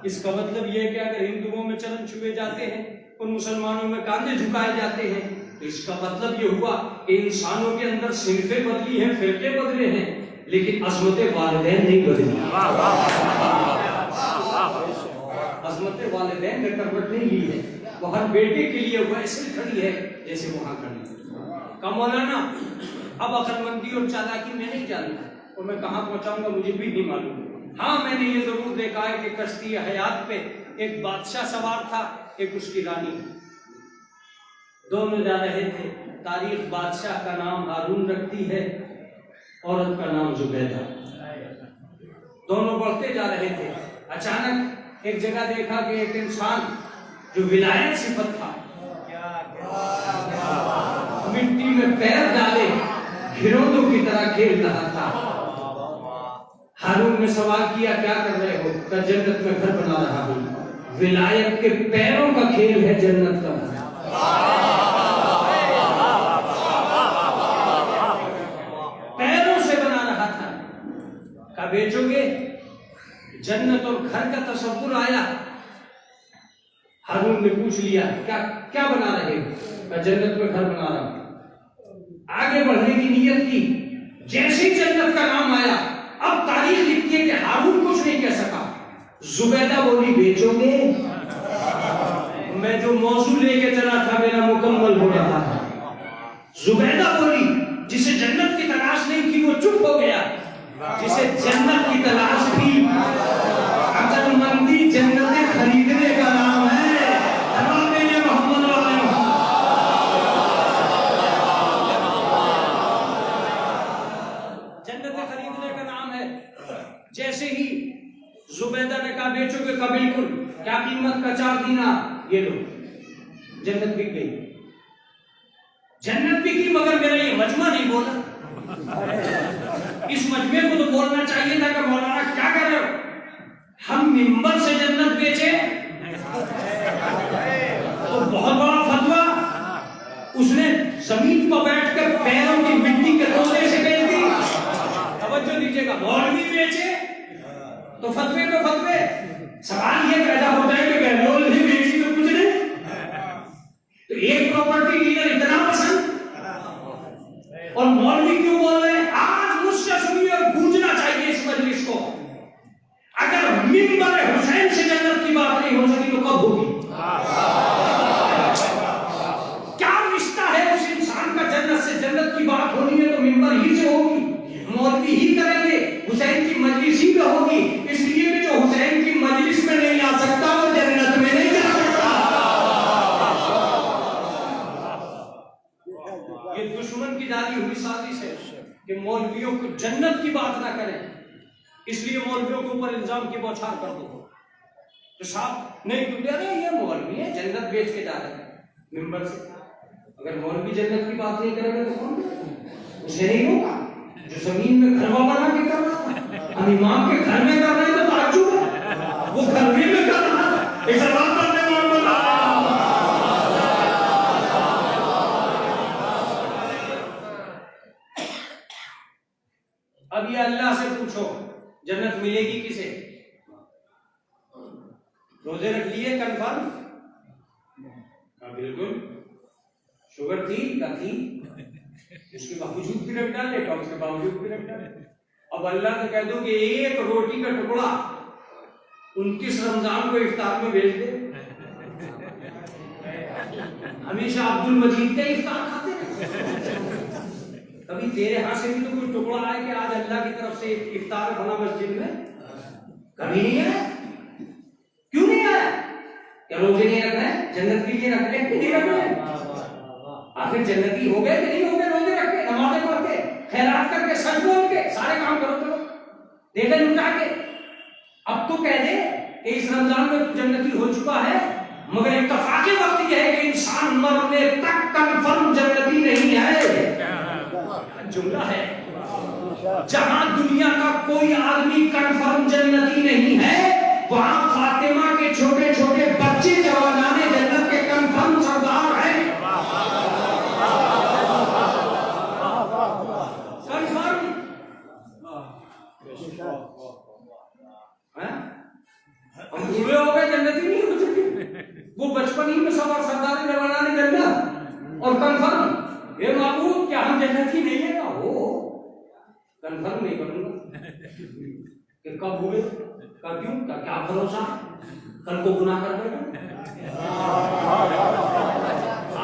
اس کا مطلب یہ ہے کہ اگر ہندوؤں میں چرن چھوئے جاتے ہیں اور مسلمانوں میں کاندھے جھکائے جاتے ہیں تو اس کا مطلب یہ ہوا کہ انسانوں کے اندر صنفیں بدلی ہیں، فرقے بدلے ہیں، لیکن عظمت والدین نہیں بدلی. عظمت والدین نے کروٹ نہیں لی ہے. وہ ہر بیٹے کے لیے ویسے کھڑی ہے جیسے وہاں کھڑی ہے. کا مولانا اب عقل مندی اور چالاکی میں نہیں جانتا اور میں کہاں پہنچاؤں گا مجھے بھی نہیں معلوم. ہاں میں نے یہ ضرور دیکھا ہے کہ کشتی حیات پہ ایک بادشاہ سوار تھا، ایک اس کی رانی. دونوں جا رہے تھے. تاریخ بادشاہ کا نام ہارون رکھتی ہے، عورت کا نام زبیدہ. دونوں بڑھتے جا رہے تھے. اچانک ایک جگہ دیکھا کہ ایک انسان جو ولایت صفت تھا مٹی میں پیر ڈالے گھروندوں کی طرح کھیل رہا تھا. ہارون نے سوال کیا کیا کر رہے ہو؟ کہ جنت میں گھر بنا رہا ہوں. ولایت کے پیروں کا کھیل ہے جنت کا. پیروں سے بنا رہا تھا. کہا بیچو گے؟ جنت اور گھر کا تصور آیا. ہارون نے پوچھ لیا کیا بنا رہے ہو؟ کہ جنت میں گھر بنا رہا ہوں. آگے بڑھنے کی نیت کی. جیسے جنت کا نام آیا اب تاریخ لکھتی ہے کہ ہارون کچھ نہیں کہہ سکا. زبیدہ بولی بیچو گے؟ میں جو موضوع لے کے چلا تھا میرا مکمل ہو رہا ہے. زبیدہ بولی جسے جنت کی تلاش نہیں تھی وہ چپ ہو گیا. جسے جنت کی تلاش تھی عقل مندی جنت خریدنے کا نام ہے. جیسے ہی زبیدہ نے کہا بیچو گے؟ کہا بالکل. کیا قیمت؟ کا 4 دینار. یہ لو. جنت بک گئی. جنت بکی مگر میرا یہ مجمع نہیں بولا. اس مجمع کو تو بولنا چاہیے تھا کہ مولانا کیا کر رہے ہو؟ ہم منبر سے جنت بیچے تو بہت بڑا فتویٰ. اس نے زمین پر بیٹھ کر پیروں کی مٹی کے روزے سے کہی تھی. توجہ دیجیے گا. مولوی بیچے تو فتوے کو فتوے. سوال یہ پیدا ہوتا ہے کہ بہلول نہیں بیچی تو کچھ نہیں. تو ایک پراپرٹی ڈیلر اتنا پسند اور مولوی کیوں بول رہے ہیں؟ آج مجھ سے سنیے اور گونجنا چاہیے اس مجلس کو. اگر منبر حسین سے جنت کی بات نہیں ہو سکی تو کب ہوگی؟ کیا رشتہ ہے اس انسان کا جنت سے؟ جنت کی بات ہونی ہے تو منبر ہی سے ہوگی، مولوی ہی کریں گے، حسین کی مجلس ہی میں ہوگی. اس لیے کہ جو حسین کی مجلس میں نہیں آ سکتا وہ جنت میں نہیں جا سکتا. یہ دشمن کی ڈالی ہوئی سازش ہے کہ مولویوں کو جنت کی بات نہ کریں. اس لیے مولویوں کے اوپر الزام کی بوچھار کر دو. تو صاحب نہیں تو کہہ رہے یہ مولوی ہے جنت بیچ کے جا رہے ہیں ممبر سے. اگر مولوی جنت کی بات نہیں کرے گا تو کون؟ اسے نہیں ہوگا. جو زمین میں گھر بنا کے کر رہا تھا ہم امام کے گھر میں کر رہے ہیں تو تعجب ہے. وہ گھر میں کر رہا تھا. ایک سوال کرنے والا اب یہ اللہ سے پوچھو جنت ملے گی کسے؟ روزے رکھ لیے کنفرم؟ ہاں بالکل. شوگر تھی کیا تھی؟ اس کے باوجود بھی رکھ ڈالے گا، اس کے باوجود بھی رکھ ڈالے. اب اللہ سے کہہ دو کہ ایک روٹی کا ٹکڑا 29 رمضان کو افطار میں بھیج دے. ہمیشہ عبد المجید کا افطار کھاتے ہیں. کبھی تیرے ہاں سے بھی تو کوئی ٹکڑا آئے کہ آج اللہ کی طرف سے افطار بنا مسجد میں؟ کبھی نہیں آیا. کیوں نہیں آیا؟ کیا روزے نہیں رکھنا ہے؟ جنت کے لیے رکھ لیں کہ نہیں رکھنا ہے؟ آخر جنتی ہو گئے کہ نہیں ہو گئے؟ روزے رکھ کے، نمازیں پڑھ کے، خیرات کر کے، سچ بول کے، سارے کام کرو چلو، دے دے لٹا کے. اب تو کہہ دے کہ اس رمضان میں جنتی ہو چکا ہے، مگر اتفاقی وقت یہ ہے کہ انسان مرنے تک کنفرم جنتی نہیں ہے. جملہ ہے جہاں دنیا کا کوئی آدمی کنفرم جنتی نہیں ہے، وہاں فاطمہ کے چھوٹے چھوٹے بچے جوانان جنت کے کنفرم سردار ہیں. کنفرم. ہم بوڑھے ہو گئے جنتی نہیں ہو سکے، وہ بچپن ہی میں سوار سردار جوانان جنت اور کنفرم. اے معبود کیا ہم جنتی نہیں ہے؟ کہا ہو کنفرم نہیں کروں گا کہ کب ہوئے، کب کیوں، کیا بھروسہ کل کو گناہ کر بیٹھے.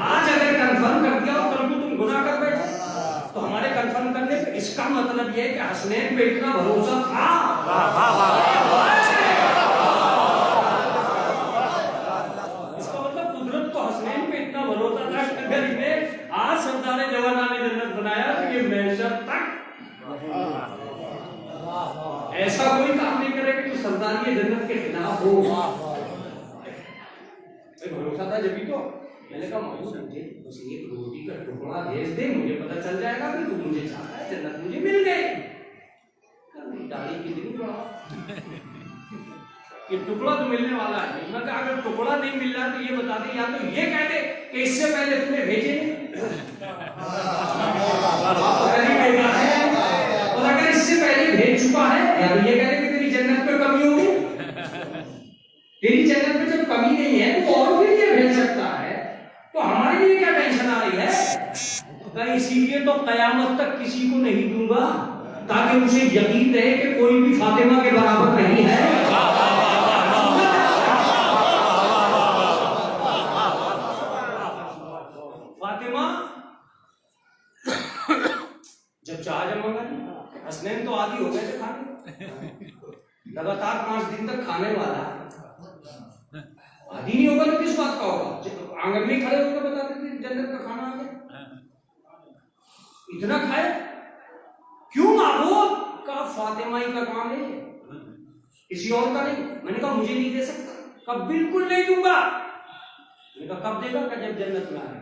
آج اگر کنفرم کر دیا اور کل کو تم گناہ کر بیٹھے تو ہمارے کنفرم کرنے پہ اس کا مطلب یہ ہے کہ حسنین پہ اتنا بھروسہ تھا. اس کا مطلب قدرت کو حسنین پہ اتنا بھروسہ تھا کہ اگر انہیں آج سردار جوانان جنت بنایا تو یہ محشر تک ایسا کوئی کام نہیں کرے کہ جو سرداری جنت کے خلاف ہو. بھروسہ تھا جبھی تو میں نے کہا معبود مجھے بس ایک روٹی کا ٹکڑا بھیج دے، مجھے پتہ چل جائے گا کہ تو مجھے چاہتا ہے، جنت مجھے مل گئی. داڑھی کی دن بڑا کہ ٹکڑا تو ملنے والا ہے. میں کہا اگر ٹکڑا نہیں مل رہا تو یہ بتا دیں، یا تو یہ کہہ دے کہ اس سے پہلے تم نے بھیجے اور اگر اس سے پہلے بھیج چکا ہے، یا تو یہ کہہ دے کہ تیری جنت پہ کمی ہوگی. تیری جنت میں جب کمی نہیں ہے تو اور بھی یہ بھیج سکتا ہے، تو ہمارے لیے کیا ٹینشن آ رہی ہے؟ اسی لیے تو قیامت تک کسی کو نہیں دوں گا تاکہ اسے یقین رہے کہ کوئی بھی فاطمہ کے برابر نہیں ہے. فاطمہ جب چاہ جب منگا، حسنین تو عادی ہو گئے تھے کھانے، لگاتار 5 دن تک کھانے والا. عادی نہیں ہوگا تو کس بات کا ہوگا؟ آنگن میں کھڑے ہو کے بتاتے تھے جنت کا کھانا آ گیا. اتنا کھائے کیوں؟ معبود کا فاطمہ ہی کا کام ہے، کسی اور کا نہیں. میں نے کہا مجھے نہیں دے سکتا. کب بالکل نہیں دوں گا. میں نے کہا کب دے گا؟ کہ جب جنت میں آئے.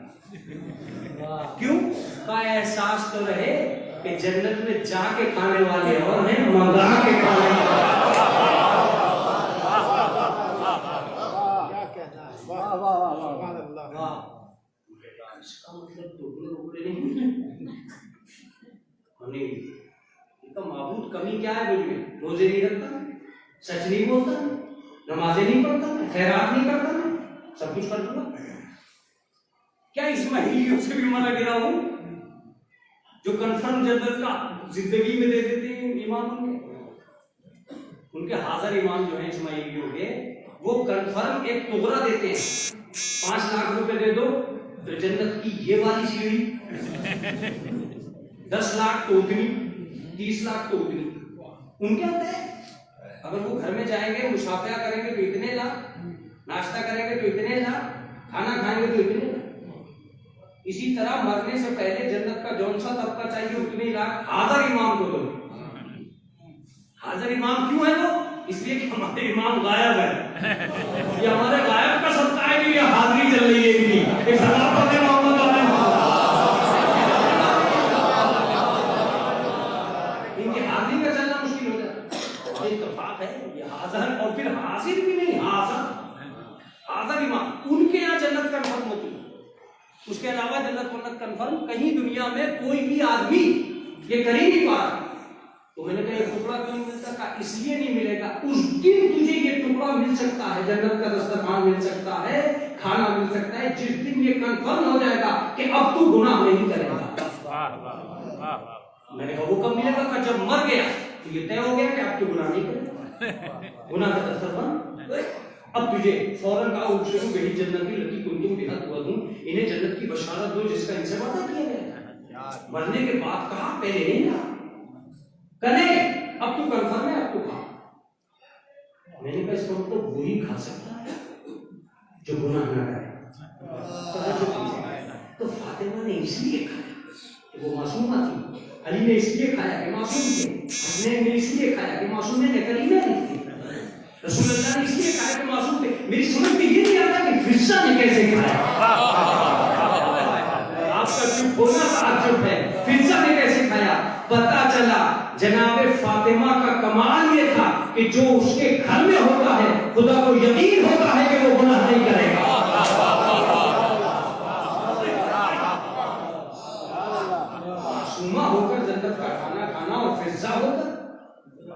کیوں؟ کا احساس تو رہے کہ جنت میں جا کے کھانے والے اور ہیں، منگا کے کھانے والے. اس کا مطلب ٹکڑے نہیں. تو معبود کمی کیا ہے مجھ میں؟ روزے نہیں رکھتا، سچ نہیں بولتا، نمازیں نہیں پڑھتا، خیرات نہیں کرتا، سب کچھ کر دوں گا. کیا اسماعیلیوں سے بھی منع گرا ہوں جو کنفرم جنت کا زندگی میں دے دیتے ہیں امام. ان کے حاضر امام جو ہیں اسماعیلیوں کے، وہ کنفرم ایک ٹکڑا دیتے ہیں. 5 لاکھ روپے دے دو تو جنت کی یہ والی سیڑھی، 10 لاکھ تو اتنی، 30 لاکھ تو اتنی. ان کے ہوتے ہیں اگر وہ گھر میں جائیں گے مشافعہ کریں گے تو اتنے لاکھ، ناشتہ کریں گے تو اتنے لاکھ، کھانا کھائیں گے تو اتنے لاکھ. اسی طرح مرنے سے پہلے جنت کا جون سا طبقہ چاہیے اتنے لاکھ حاضر امام کو دو. حاضر امام کیوں ہے؟ تو اس لیے کہ ہمارے امام غائب ہے. یہ ہمارے غائب کا صدقہ ہے کہ یہ حاضری چل رہی ہے ان کی. ایک خلافت محمد ان کی حاضری کا چلنا مشکل ہو جاتا ہے. اور اتفاق ہے یہ حاضر اور پھر حاضر بھی نہیں، حاضر امام. ان کے یہاں جنت کنفرم ہوتی ہے. اس کے علاوہ جنت منت کنفرم کہیں دنیا میں کوئی بھی آدمی یہ کر ہی نہیں پا رہا. تو میں نے کہا یہ ٹکڑا کیوں نہیں ملتا؟ کہا اس لیے نہیں ملے گا، اس دن تجھے یہ ٹکڑا مل سکتا ہے، جنت کا دسترخوان مل سکتا ہے، کھانا مل سکتا ہے، جس دن یہ کنفرم ہو جائے گا کہ اب تو گناہ نہیں کرے گا. میں نے کہا وہ کب ملے گا؟ کہ جب مر گیا تو یہ طے ہو گیا کہ اب تو گناہ نہیں کرے گا. گناہ کا دسترخوان اب تجھے فوراً کہا اٹھو بڑی جنتی لتی کنتم بہا توعدون، انہیں جنت کی بشارت دو جس کا ان سے وعدہ کیا گیا. مرنے کے بعد کہا پہلے نہیں کہا. کہنے اب تو کنفرم ہے، اب تو کھا. میں نے کہا اس کا مطلب وہی کھا سکتا ہے جو گناہ نہ کرے. تو فاطمہ نے اس لیے کھایا کہ وہ معصومہ تھی، علی نے اس لیے کھایا کہ معصوم تھے، حسنین نے اس لیے کھایا کہ معصوم نے کریمہ نہیں تھی. رسول اللہ نے اس لیے کہا کہ معصوم تھے. میری سمجھ میں یہ نہیں آتا کہ فرشتہ نے کیسے کھایا. آپ کا چپ ہونا تعجب ہے. فرشتہ نے کیسے کھایا؟ پتا چلا جناب فاطمہ کا کمال یہ تھا کہ جو اس کے گھر میں ہوتا ہے خدا کو یقین ہوتا ہے کہ وہ گناہ نہیں کرے گا. معصومہ ہو کر جنت کا کھانا کھانا اور فرشتہ ہو کر،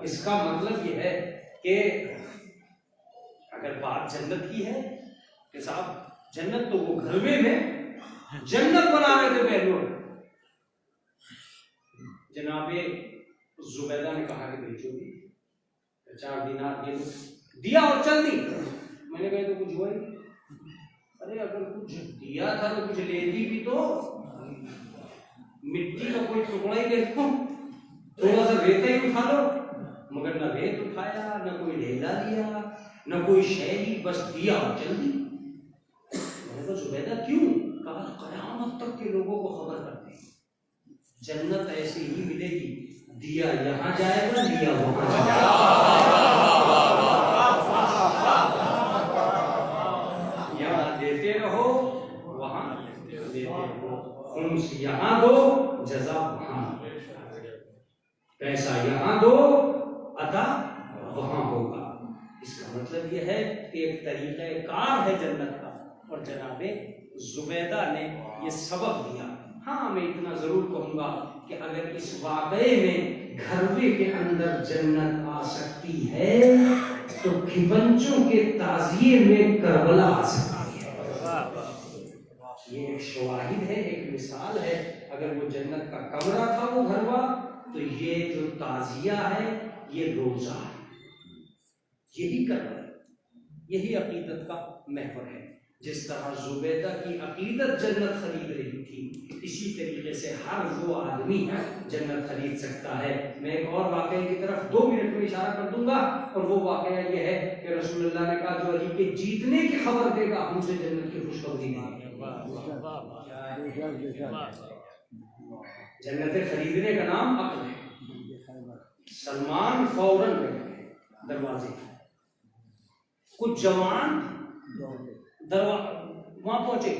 اس کا مطلب یہ ہے کہ اگر بات جنت کی ہے کہ صاحب جنت تو وہ گھروے میں جنت بنا رہے تھے بہنوں. جناب زبیدہ نے کہا کہ بھیجو گی 4 دینار دے دیا اور چل دی. میں نے کہا تو کچھ ہوا ہی. ارے اگر کچھ دیا تھا تو کچھ لے دی بھی تو مٹی کا کوئی ٹکڑا ہی لے دو، تھوڑا سا ریتا ہی اٹھا لو. مگر نہ ریت اٹھایا، نہ کوئی ڈھیلا دیا، نہ کوئی شے دی، بس دیا اور چل دی. میں نے کہا زبیدہ کیوں؟ کہا قیامت تک کے لوگوں کو خبر کرتے ہیں جنت ایسے ہی ملے گی، دیا یہاں جائے گا، دیا وہاں جائے گا. یہاں دیتے رہو، وہاں دیتے رہو. خمس یہاں دو، جزا وہاں. پیسہ یہاں دو، عطا وہاں ہوگا. اس کا مطلب یہ ہے کہ ایک طریقہ کار ہے جنت کا، اور جناب زبیدہ نے یہ سبق دیا. ہاں میں اتنا ضرور کہوں گا کہ اگر اس واقعے میں گھروے کے اندر جنت آ سکتی ہے تو کھپنچوں کے تعزیے میں کربلا آ سکتی ہے. یہ ایک شواہد ہے، ایک مثال ہے. اگر وہ جنت کا کمرہ تھا وہ گھروا، تو یہ جو تعزیہ ہے یہ روزہ ہے. یہی کربلا، یہی عقیدت کا محور ہے. جس طرح زبیدہ کی عقیدت جنت خرید رہی تھی، اسی طریقے سے ہر وہ آدمی جنت خرید سکتا ہے. میں ایک اور واقعے کی طرف 2 منٹ میں اشارہ کر دوں گا، اور وہ واقعہ یہ ہے کہ رسول اللہ نے کہا جو علی کے جیتنے کی خبر دے گا ہم سے جنت کی خوشخبری دے گا. جنت خریدنے کا نام عقل ہے. سلمان فوراً دروازے، کچھ جوان وہاں پہنچے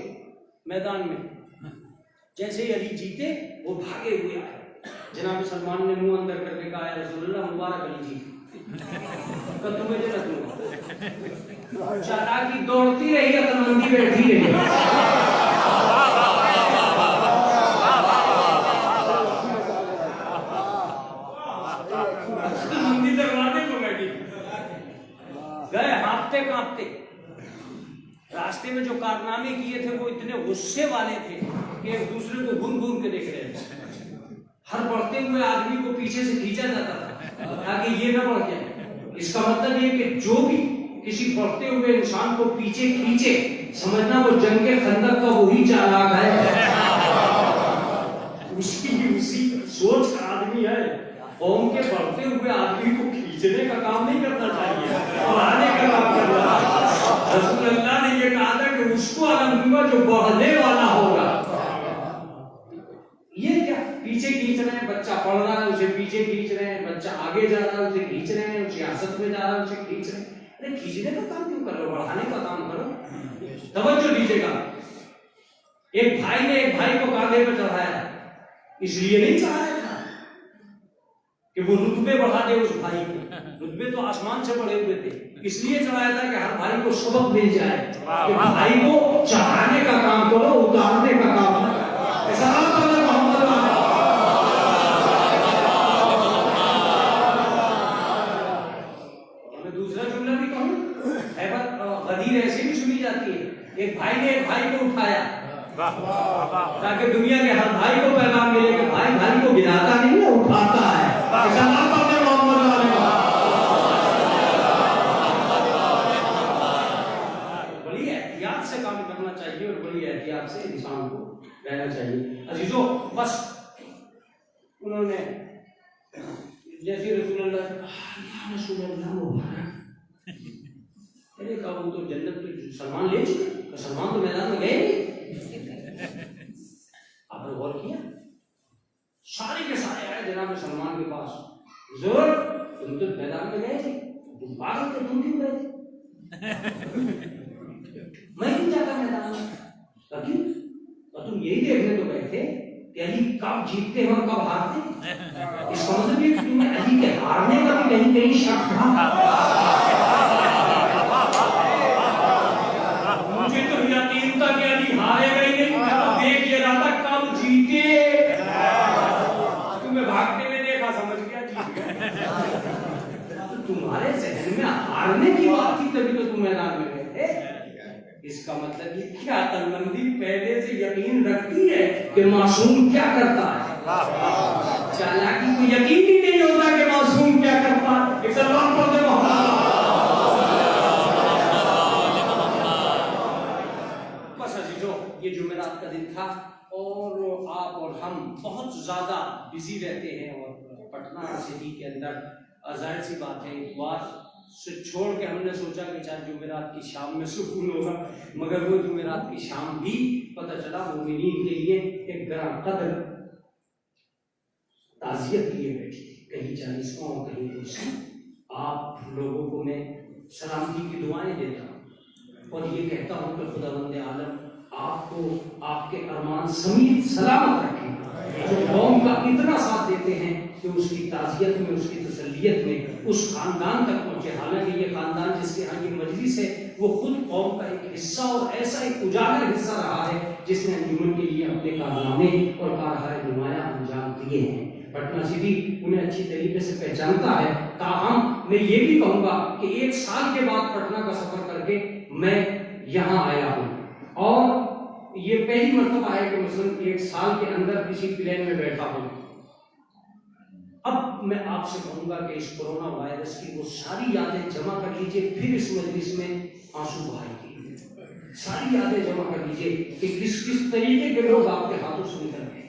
میدان میں. جیسے ہی علی جیتے وہ بھاگے ہوئے آئے. جناب سلمان نے منہ اندر کر کے کہا رسول اللہ مبارک علی جیتے. تمہیں جنت دوں. چالاکی دوڑتی رہی، عقل مندی بیٹھی رہی. مندی دروازے کو بیٹھی گئے ہانپتے کانپتے. راستے میں جو کارنامے کیے تھے وہ اتنے غصے والے تھے کہ ایک دوسرے کو گھوم گھوم کے دیکھ رہے تھے. ہر بڑھتے ہوئے آدمی کو پیچھے سے کھینچا جاتا تھا تاکہ یہ نہ بڑھ جائے. اس کا مطلب یہ کہ جو بھی کسی بڑھتے ہوئے انسان کو پیچھے کھینچے سمجھنا وہ جنگ خندق کا وہی چالاک ہے. اسی سوچ کا آدمی ہے. قوم کے بڑھتے ہوئے آدمی کو کھینچنے کا کام نہیں کرنا چاہیے، بڑھانے کا کام کرنا. رسول اللہ نے یہ کہا تھا کہ اس کو علم دوں گا جو بڑھنے والا ہوگا. یہ کیا پیچھے کھینچ رہے ہیں، بچہ پڑھ رہا ہے اسے پیچھے کھینچ رہے ہیں، بچہ آگے جا رہا ہے اسے کھینچ رہے ہیں، سیاست میں جا رہا ہے اسے کھینچ رہے ہیں. ارے کھینچنے کا کام کیوں کر رہے ہو؟ بڑھانے کا کام کرو. توجہ دیجیے گا. ایک بھائی نے ایک بھائی کو کاندھے پہ چڑھایا، اس لیے نہیں چڑھایا تھا کہ وہ رتبے بڑھا دے اس بھائی کو. رتبے تو آسمان سے بڑھے ہوئے تھے، اس لیے چڑھایا تھا کہ ہر بھائی کو سبق مل جائے کہ بھائی کو چڑھانے کا کام کرو، اتارنے کا کام نہ کرو. ایسا محمد میں دوسرا جملہ بھی کہوں، غدیر ایسے بھی سنی جاتی ہے. ایک بھائی نے ایک بھائی کو اٹھایا تاکہ دنیا کے ہر بھائی کو پیغام ملے کہ بھائی بھائی کو گراتا نہیں ہے، اٹھاتا ہے. بڑی احتیاط سے کام کرنا چاہیے اور بڑی احتیاط سے انسان کو رہنا چاہیے. عزیزو بس انہوں نے جیسے رسول اللہ مبارک ارے کہا وہ تو جنت تو سلمان لے چکے، سلمان تو میدان میں گئے نہیں. آپ نے غور کیا سارے کے سارے آئے جناب سلمان کے پاس، زور تم تو میدان میں گئے تھے. تم باغ کے تم کیوں گئے تھے؟ میں کیوں جاتا میدان میں؟ اور تم یہی دیکھنے تو گئے تھے کہ علی کب جیتتے ہیں اور کب ہارتے ہیں. اس کا مطلب یہ کہ تمہیں علی کے ہارنے کا بھی کہیں کہیں شک تھا. مجھے تو یقین تھا کہ علی ہارے گا ہی نہیں. دیکھ یہ رہا تھا کب جیتے. تمہیں بھاگتے ہوئے دیکھا سمجھ گیا جیت گئے. تمہارے ذہن میں ہارنے کی بات تھی تبھی تو تم میدان میں گئے تھے. اس کا مطلب یہ کیا عقل مندی پہلے سے یقین رکھتی ہے کہ معصوم کیا کرتا ہے. چالاکی کو یقین ہی نہیں ہوتا کہ معصوم کیا کرتا ہے. ایک سلام پڑھتے بس عزیزو یہ جمعرات کا دن تھا اور آپ اور ہم بہت زیادہ بزی رہتے ہیں اور پٹنہ سٹی کے اندر ظاہر سی بات ہے اتوار سے چھوڑ کے ہم نے سوچا کہ چاہے جمعرات کی شام میں سکون ہوگا مگر وہ جمعرات کی شام بھی پتہ چلا مومنین کے لیے ایک گراں قدر تعزیت لیے بیٹھی تھی. کہیں 40واں اور کہیں دوسری. آپ لوگوں کو میں سلامتی کی دعائیں دیتا ہوں اور یہ کہتا ہوں کہ خداوند عالم آپ کو آپ کے ارمان سمیت سلامت رکھیں. جو قوم کا اتنا ساتھ دیتے ہیں کہ اس کی تعزیت میں اس کی تسلیت میں اس خاندان تک پہنچے. حالانکہ یہ خاندان جس کے ہاں یہ مجلس ہے وہ خود قوم کا ایک حصہ اور ایسا ایک اجاگر حصہ رہا ہے جس نے انجمن کے لیے اپنے کارنامے اور کارہائے نمایاں انجام دیے ہیں. پٹنہ سٹی انہیں اچھی طریقے سے پہچانتا ہے. تاہم میں یہ بھی کہوں گا کہ 1 سال کے بعد پٹنہ کا سفر کر کے میں یہاں آیا ہوں اور یہ پہلی مرتبہ ہے کہ مثلا 1 سال کے اندر کسی پلین میں بیٹھا ہوں. اب میں آپ سے کہوں گا کہ اس کورونا وائرس کی وہ ساری یادیں جمع کر لیجئے. پھر اس مجلس میں آنسو بہائیں گے. ساری یادیں جمع کر لیجئے کہ کس کس طریقے کے لوگ آپ کے ہاتھوں سے نکل گئے.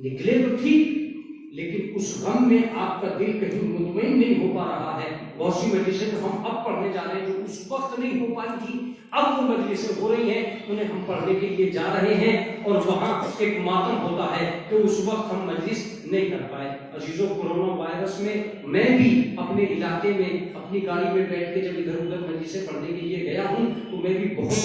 نکلے تو ٹھیک لیکن اس غم میں آپ کا دل کہیں مطمئن نہیں ہو پا رہا ہے. بہت سی مجلسیں ہم اب پڑھنے جا رہے ہیں جو اس وقت نہیں ہو پائی تھی. اب وہ مجلسیں ہو رہی ہیں انہیں ہم پڑھنے کے لیے جا رہے ہیں اور وہاں ایک ماتم ہوتا ہے کہ اس وقت ہم مجلس نہیں کر پائے. عزیزوں کورونا وائرس میں بھی اپنے علاقے میں اپنی گاڑی میں بیٹھ کے جب ادھر ادھر مجلسیں پڑھنے کے لیے گیا ہوں تو میں بھی بہت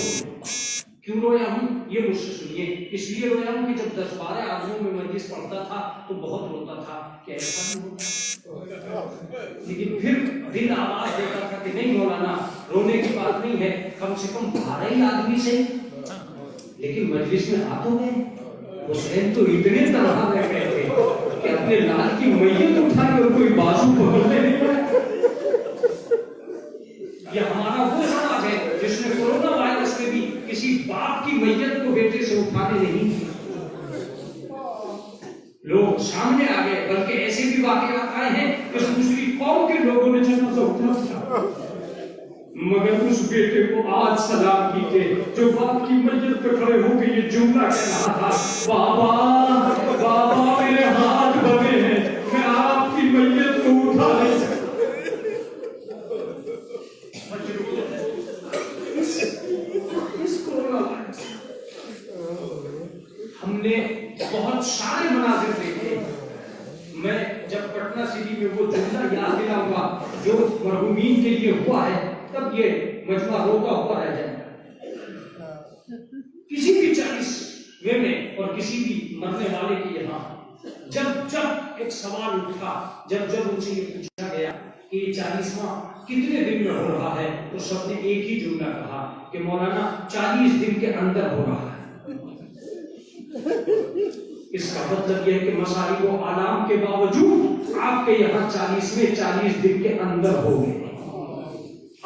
کیوں رویا ہوں یہ مجھ سے سنیے. اس لیے رویا ہوں کہ جب 10-12 آدمیوں میں مجلس پڑھتا تھا تو بہت روتا تھا کہ ایسا نہیں ہوتا. لیکن پھر دل آواز دیتا تھا کہ نہیں مولانا رونے کی بات نہیں ہے کم سے کم 12 ہی آدمی سے. لیکن مجلس میں آ تو گئے. حسین تو اتنے تنہا رہ گئے تھے کہ اپنے لال کی میت اٹھائی اور کوئی بازو پکڑنے نہیں پڑا. یہ ہمارا وہ سماج ہے جس نے کورونا وائرس میں بھی کسی باپ کی میت کو بیٹے سے اٹھانے نہیں دیا. لوگ سامنے آ گئے بلکہ ایسے بھی واقعات آئے ہیں کہ دوسری قوم کے لوگوں نے جنازہ اٹھایا مگر اس بیٹے کو آج سلام کیجیے جو باپ کی میت پہ کھڑے ہو کے یہ جملہ کہہ رہا تھا بابا بابا میرے ہاتھ بندے ہیں میں آپ کی میت کو اٹھا نہیں سکتا. ہم نے بہت سارے مناظر دیکھے. میں جب پٹنہ سٹی میں وہ جملہ یاد دلاؤں گا جو مرحومین کے لیے ہوا ہے تب یہ مجمع روتا ہوا رہ جائے گا. کسی بھی 40ویں میں اور کسی بھی مرنے والے کے یہاں جب ایک سوال اٹھا جب ان سے یہ پوچھا گیا کہ یہ 40واں کتنے دن میں ہو رہا ہے تو سب نے ایک ہی جملہ کہا کہ مولانا 40 دن کے اندر ہو رہا ہے. اس کا مطلب یہ ہے کہ مصائب و آلام کے باوجود آپ کے یہاں 40 دن کے اندر ہو گئے.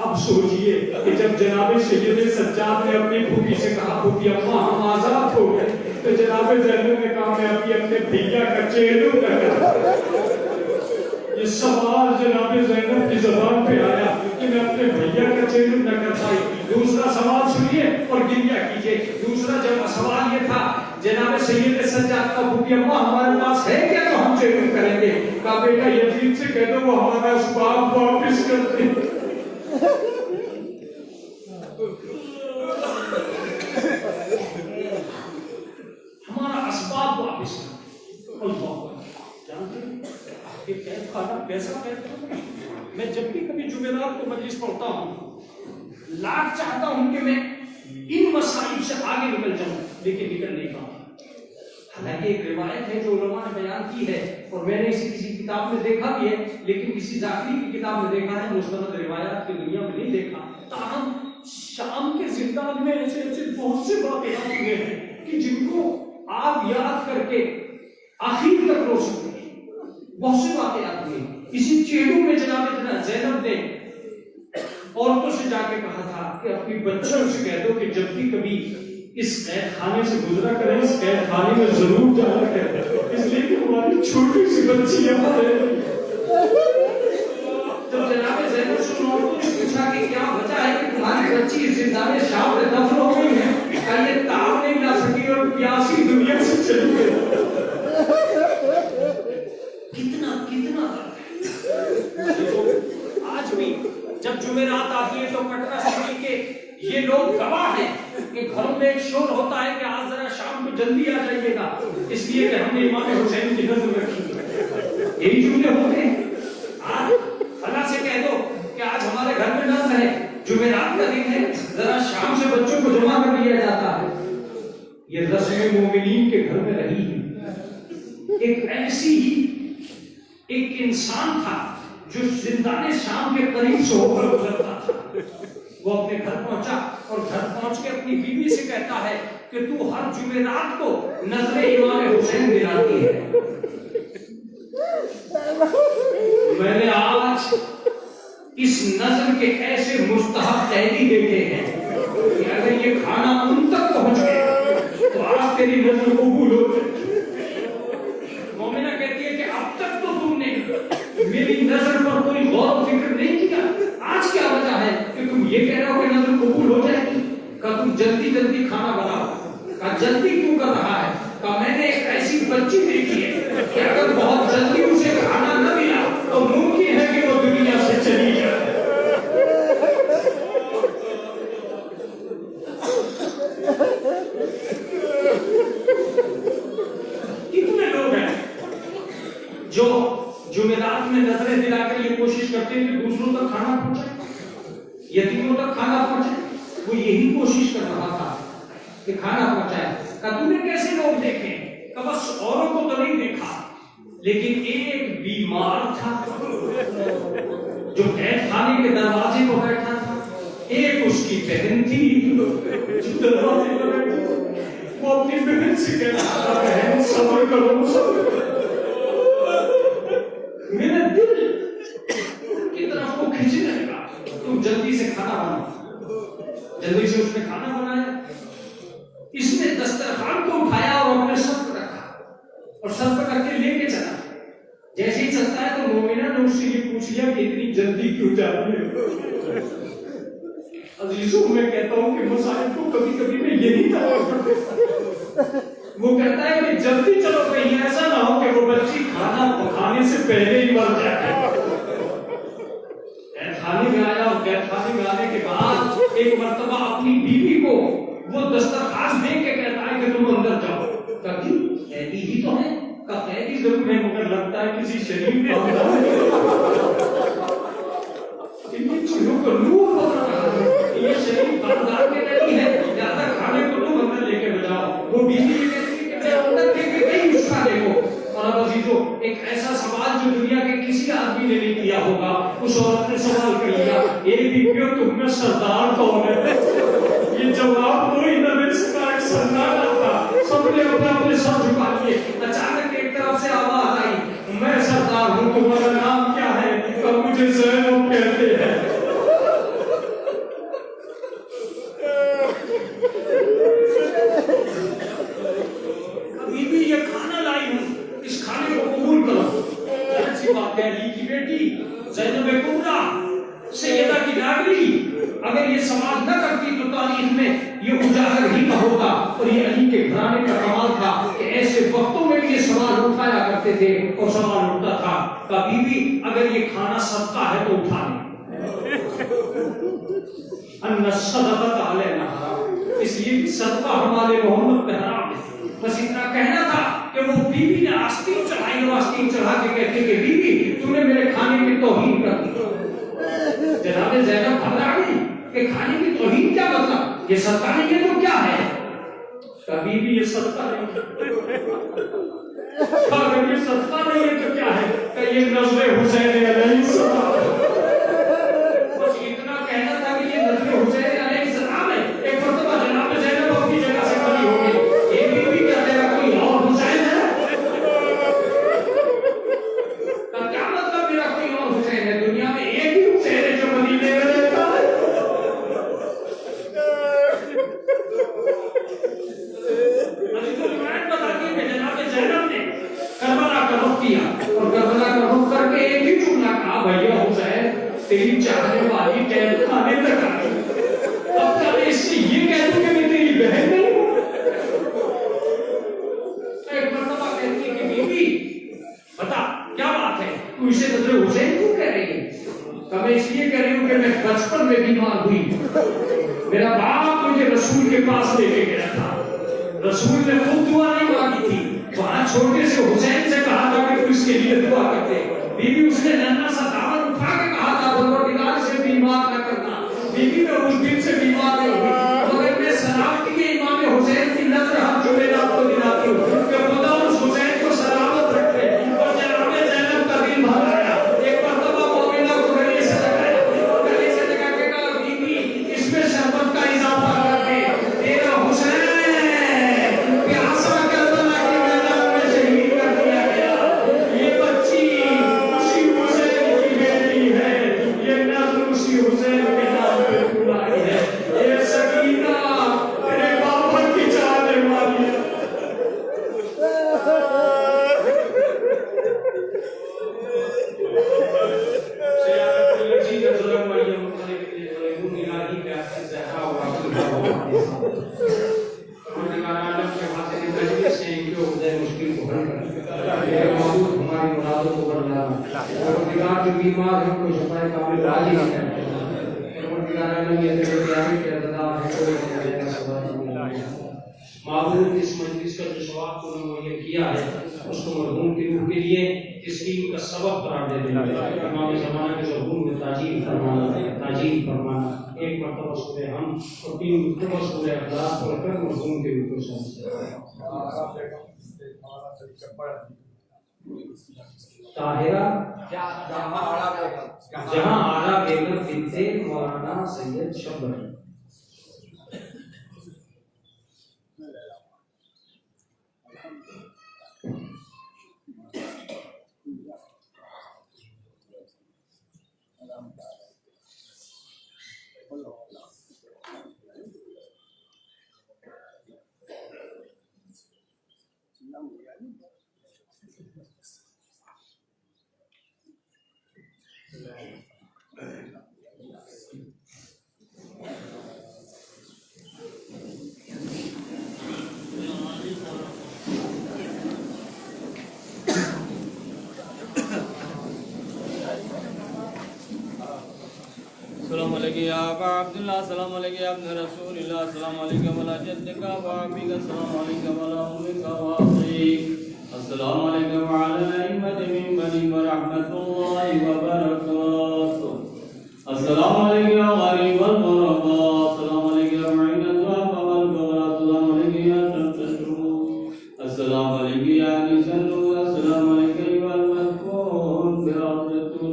اب سوچئے کہ جب جناب سید سجاد نے اپنی پھوپھی سے کہا پھوپھی اماں ہم آزاد ہو گئے تو جناب زینب نے کہا میں ابھی اپنے بھیا کا چہلو کر. یہ سوال جناب زینب کی زبان پہ آیا کہ میں اپنے بھیا کا چہلو نہ کر پائی. دوسرا سوال سنیے اور گریہ کیجئے. دوسرا سوال یہ تھا جناب سید سجاد کا پھوپھی اماں ہمارے پاس ہے کیا تو ہم چہلو کریں گے. کہا بیٹا یزید سے کہہ دو وہ ہمارا اسباب واپس کر دے. ہمارا اسباب واپس کر. اللہ جانتے ہیں کہ کھانا کیسا بہتر ہے. میں جب بھی کبھی جمعرات کو مجلس پڑھتا ہوں لاکھ چاہتا ہوں کہ میں ان مسائل سے آگے نکل جاؤں لیکن نکل نہیں پاتا. حالانکہ ایک روایت ہے جو علماء نے بیان کی ہے اور میں نے اسے کسی کتاب میں دیکھا بھی ہے لیکن کسی ذاکری کی کتاب میں دیکھا ہے, مستند روایات کی دنیا میں نہیں دیکھا. تاہم شام کے زندان میں ایسے ایسے بہت سے واقعات ہوئے ہیں کہ جن کو آپ یاد کر کے آخر تک رو سکتے ہیں. بہت سے واقعات ہوئے. اسی چہروں میں جناب زینب نے عورتوں سے جا کے کہا تھا کہ اپنی بچوں سے کہہ دو کہ جب بھی کبھی اس قید خانے سے گزرا کریں اس قید خانے میں ضرور جانا کریں, اس لیے کہ ہماری چھوٹی سی بچی یہاں ہے. جب جناب زینب سے عورتوں نے پوچھا کہ کیا وجہ ہے کہ تمہاری بچی زندان شام میں دفن ہو گئی ہے, کیا یہ تاب نہیں لا سکی اور پیاسی دنیا سے چلی گئی. کتنا کتنا آج بھی جب جمعرات آتی ہے تو پٹنہ سٹی کے یہ لوگ گواہ ہیں کہ گھروں میں ایک شور ہوتا ہے کہ آج ذرا شام کو جلدی آ جائیے گا اس لیے کہ ہم نے امام حسین کی نظر رکھی. یہی جملے ہوتے ہیں. آج اللہ سے کہہ دو کہ آج ہمارے گھر میں نظر ہے, جمعرات کا دن ہے, ذرا شام سے بچوں کو جمع کر دیا جاتا ہے. یہ رسم مومنین کے گھر میں رہی ہے. ایک ایسی ہی ایک انسان تھا جو زندان شام کے قریب سے ہو کر گزرتا تھا. وہ اپنے گھر پہنچا اور گھر پہنچ کے اپنی بیوی سے کہتا ہے کہ تو ہر جمعرات کو نظر امام حسین دلاتی ہے. میں نے آج اس نظر کے ایسے مستحب قیدی دیکھے ہیں کہ اگر یہ کھانا ان تک پہنچ گیا تو آج تیری نظر قبول ہو جائے. مومنہ کہتی ہے کہ اب تک تو تم نے میری نظر پر کوئی غور و فکر نہیں کیا, آج کیا وجہ ہے کہ تم یہ کہہ رہے ہو کہ نظر قبول ہو جائے گی؟ کہ تم جلدی جلدی کھانا بناؤ. کہ جلدی کیوں کر رہا ہے؟ کہ میں نے ایک ایسی بچی دیکھی ہے کہ اگر بہت جلدی اسے کھانا نہ ملا تو ممکن ہے کہ وہ دنیا سے چلی جائے. کتنے لوگ ہیں جو جمعرات میں نظریں دلا کر یہ کوشش کرتے ہیں کہ دوسروں تک کھانا پہنچائے, یتیموں تک کھانا پہنچائے. وہ یہی کوشش کر رہا تھا کہ کھانا پہنچائے. کہ تم نے کیسے لوگ دیکھے؟ کہ بس اوروں کو تو نہیں دیکھا لیکن ایک بیمار تھا جو قید خانے کے دروازے پر بیٹھا تھا, ایک اس کی بہن تھی جو دروازے پر بیٹھی. وہ اپنی بہن سے کہتا تھا بہن صبر کرو صبر کرو. میرا دل کی طرف کو کھینچنے لگا, تم جلدی سے کھانا بناؤ. جلدی سے اس نے کھانا بنایا. اس نے دسترخوان کو اٹھایا اور اپنے سر پر رکھا اور سر پر رکھ کے لے کے چلا. جیسے ہی چلتا ہے تو مومنہ نے اس سے یہ پوچھ لیا کہ اتنی جلدی کیوں جا رہے ہو؟ عزیزوں میں کہتا ہوں کہ مسائل کو کبھی کبھی میں یہی طرح وہ کہتا ہے کہ جلدی چلو کہیں ایسا نہ ہو کہ وہ بچی کھانا پکانے سے پہلے ہی مر جائے. کھانے میں آیا اور خانے میں آنے کے بعد ایک مرتبہ اپنی بیوی کو وہ دسترخوان دے کے کہتا ہے کہ تم اندر جاؤ. کبھی قیدی ہی تو ہے, کا قیدی ضرور ہے مگر لگتا ہے کسی شریف میں ان چیزوں کو نور بدل رہا ہے. یہ شریف بردار کے قیدی ہے, زیادہ کھانے کو تم اندر لے کے بجاؤ. وہ بیوی کہتی ہے کہ میں اندر دے کے نہیں اٹھا دیکھو. اور اب عزیزو ایک ایسا سوال جو دنیا کے کسی آدمی نے نہیں کیا ہوگا اس عورت نے سوال کر لیا, ایک بیویوں تم میں سردار کون ہے؟ یہ جواب کوئی نہ دے سکا. ایک سردار آتا, سب نے اپنے سر جھکا لیے. اچانک ایک طرف سے آواز آئی, میں سردار ہوں, تمہارا نام کیا ہے؟ کہ مجھے زینب کہتے ہیں. کبھی بھی یہ کھانا لائی ہوں, اس کھانے کو قبول کرو. ایسی بات ہے, علی کی بیٹی زینب کبریٰ سیدہ کی لاڈلی اگر یہ سوال نہ کرتی تو تاریخ میں یہ اجاگر ہی نہ ہوگا. اور یہ علی کے گھرانے کا کمال تھا کہ ایسے وقتوں میں بھی یہ سوال اٹھایا کرتے تھے اور سوال اٹھتا تھا کبھی بھی اگر یہ کھانا صدقہ ہے تو اٹھا لیں. ان الصدقۃ علینا حرام, اس لیے صدقہ ہمارے محمد پہ حرام ہے. بس اتنا کہنا تھا کہ وہ بیوی نے آستین چڑھائی اور آستین آستین چڑھا کے کہتے کہ بیوی تم نے میرے کھانے کی توہین کر دی. جناب زینب گھبرا گئی کہ کھانے کی توہین کیا مطلب؟ یہ صدقہ نہیں ہے تو کیا ہے؟ کبھی بھی یہ صدقہ نہیں اگر یہ صدقہ نہیں ہے تو کیا ہے؟ کہ یہ نظر حسین علیہ السلام. بس اتنا کہنا تھا کہ یہ نظر حسین علیہ السلام ہے. ایک مرتبہ جناب زینب اپنی جگہ سے کھڑی ہو گئی. یہ بھی کیا تیرا کوئی اور حسین ہے؟ کیا مطلب میرا کوئی اور حسین ہے؟ دنیا میں ایک ہی حسین ہے جو مدینے میں رہتا ہے. اور کربلا کا رخ کر کے ایک ہی جملہ کہا بھیا حسین تیری چاہنے والی قید خانے تک آ گئی. اب کیا میں اس سے یہ کہہ دوں کہ میں تیری بہن نہیں ہوں؟ ایک مرتبہ کہتی ہے کہ بیوی بتا کیا بات ہے تو اسے نظر حسین کیوں کہہ رہی ہے؟ کہ میں اس لیے کہہ رہی ہوں کہ میں بچپن میں بیمار ہوئی. میرا باپ مجھے رسول کے پاس لے کے گیا تھا. رسول نے خود دعا نہیں مانگی تھی. وہاں چھوٹے سے حسین سے کہا تھا کہ تو اس کے لیے دعا کرتے. بیوی اس نے ننھا سا دامن اٹھا کے کہا تھا پروردگار سے بیمار نہ کرنا. بیوی میں اس دن سے بیمار نہیں ہوئی. مگر میں سلامتی کے امام حسین کی نظر ہم جمعرات کو دلاتی ہوں کہ خدا اس حسین کو سلامت رکھے. اور جناب زینب کا دل بھر آیا. ایک مرتبہ مومنہ کو گلے سے لگایا. گلے سے لگا کے کہا بیوی اس میں شربت کا اضافہ کر دے. تیرا حسین پیاسا کربلا کی میدان میں شہید کر دیا گیا. یہ بچی اسی حسین کی بیٹی ہے. یہ نظر اسی حسین کے نام پہ بلائی ہے. یہ سکینہ تیرے بابر کی چاہنے والی ہے. سیادت الذین ظلم مریم علیہم الہی کا زہرا و پروردگار عالم کے حاصل تجویز سے ان کے عہدے مشکل کو حل کر. اے معبود ہماری مرادوں کو بردار. پروردگار جو بیمار ہیں کو شفائے کامل راضی ہے. پروردگار عالم یہ تیرے قیامت کے اقتدار ہے کوئی نہیں کا سوا نہیں. معبود اس مجلس کا جو ثواب تو نے مہیا کیا ہے اس کو مرحوم کی روح کے لیے تسلیم کا سبب قرار دے دیں. امام زمانہ کے مرحوم میں تاجیل فرمانا. ایک مرتبہ سورہ ہم اور 3 مرتبہ سورہ اخلاص پڑھ کر مرحوم کے روح کو سمجھتے. طاہرہ جہاں آرا بیگم بنتے مولانا سید شبر. السلام علیکم یا ابا عبداللہ. السلام علیکم یا ابن رسول اللہ. السلام علیکم ولا جدک و ابیک. السلام علیکم ولا امک و اخیک. السلام علیکم وعلی الائمة من بنی ورحمۃ اللہ وبرکاتہ. السلام علیکم یا غریب الغرباء. السلام علیکم یا معین الضعف والغرباء. السلام علیکم یا شمس الشروق. السلام علیکم یا انیس النور. السلام علیکم یا المذکور برحمتہ.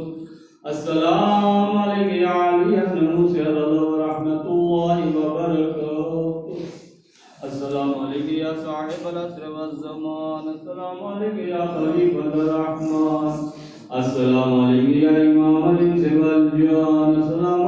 السلام علیکم یا علی ابن موسی ورحمۃ اللہ وبرکاتہ. السلام علیکم یا صاحب العصر والزمان. السلام علیکم یا خلیفۃ الرحمن. السلام علیکم یا امام الانس والجان. السلام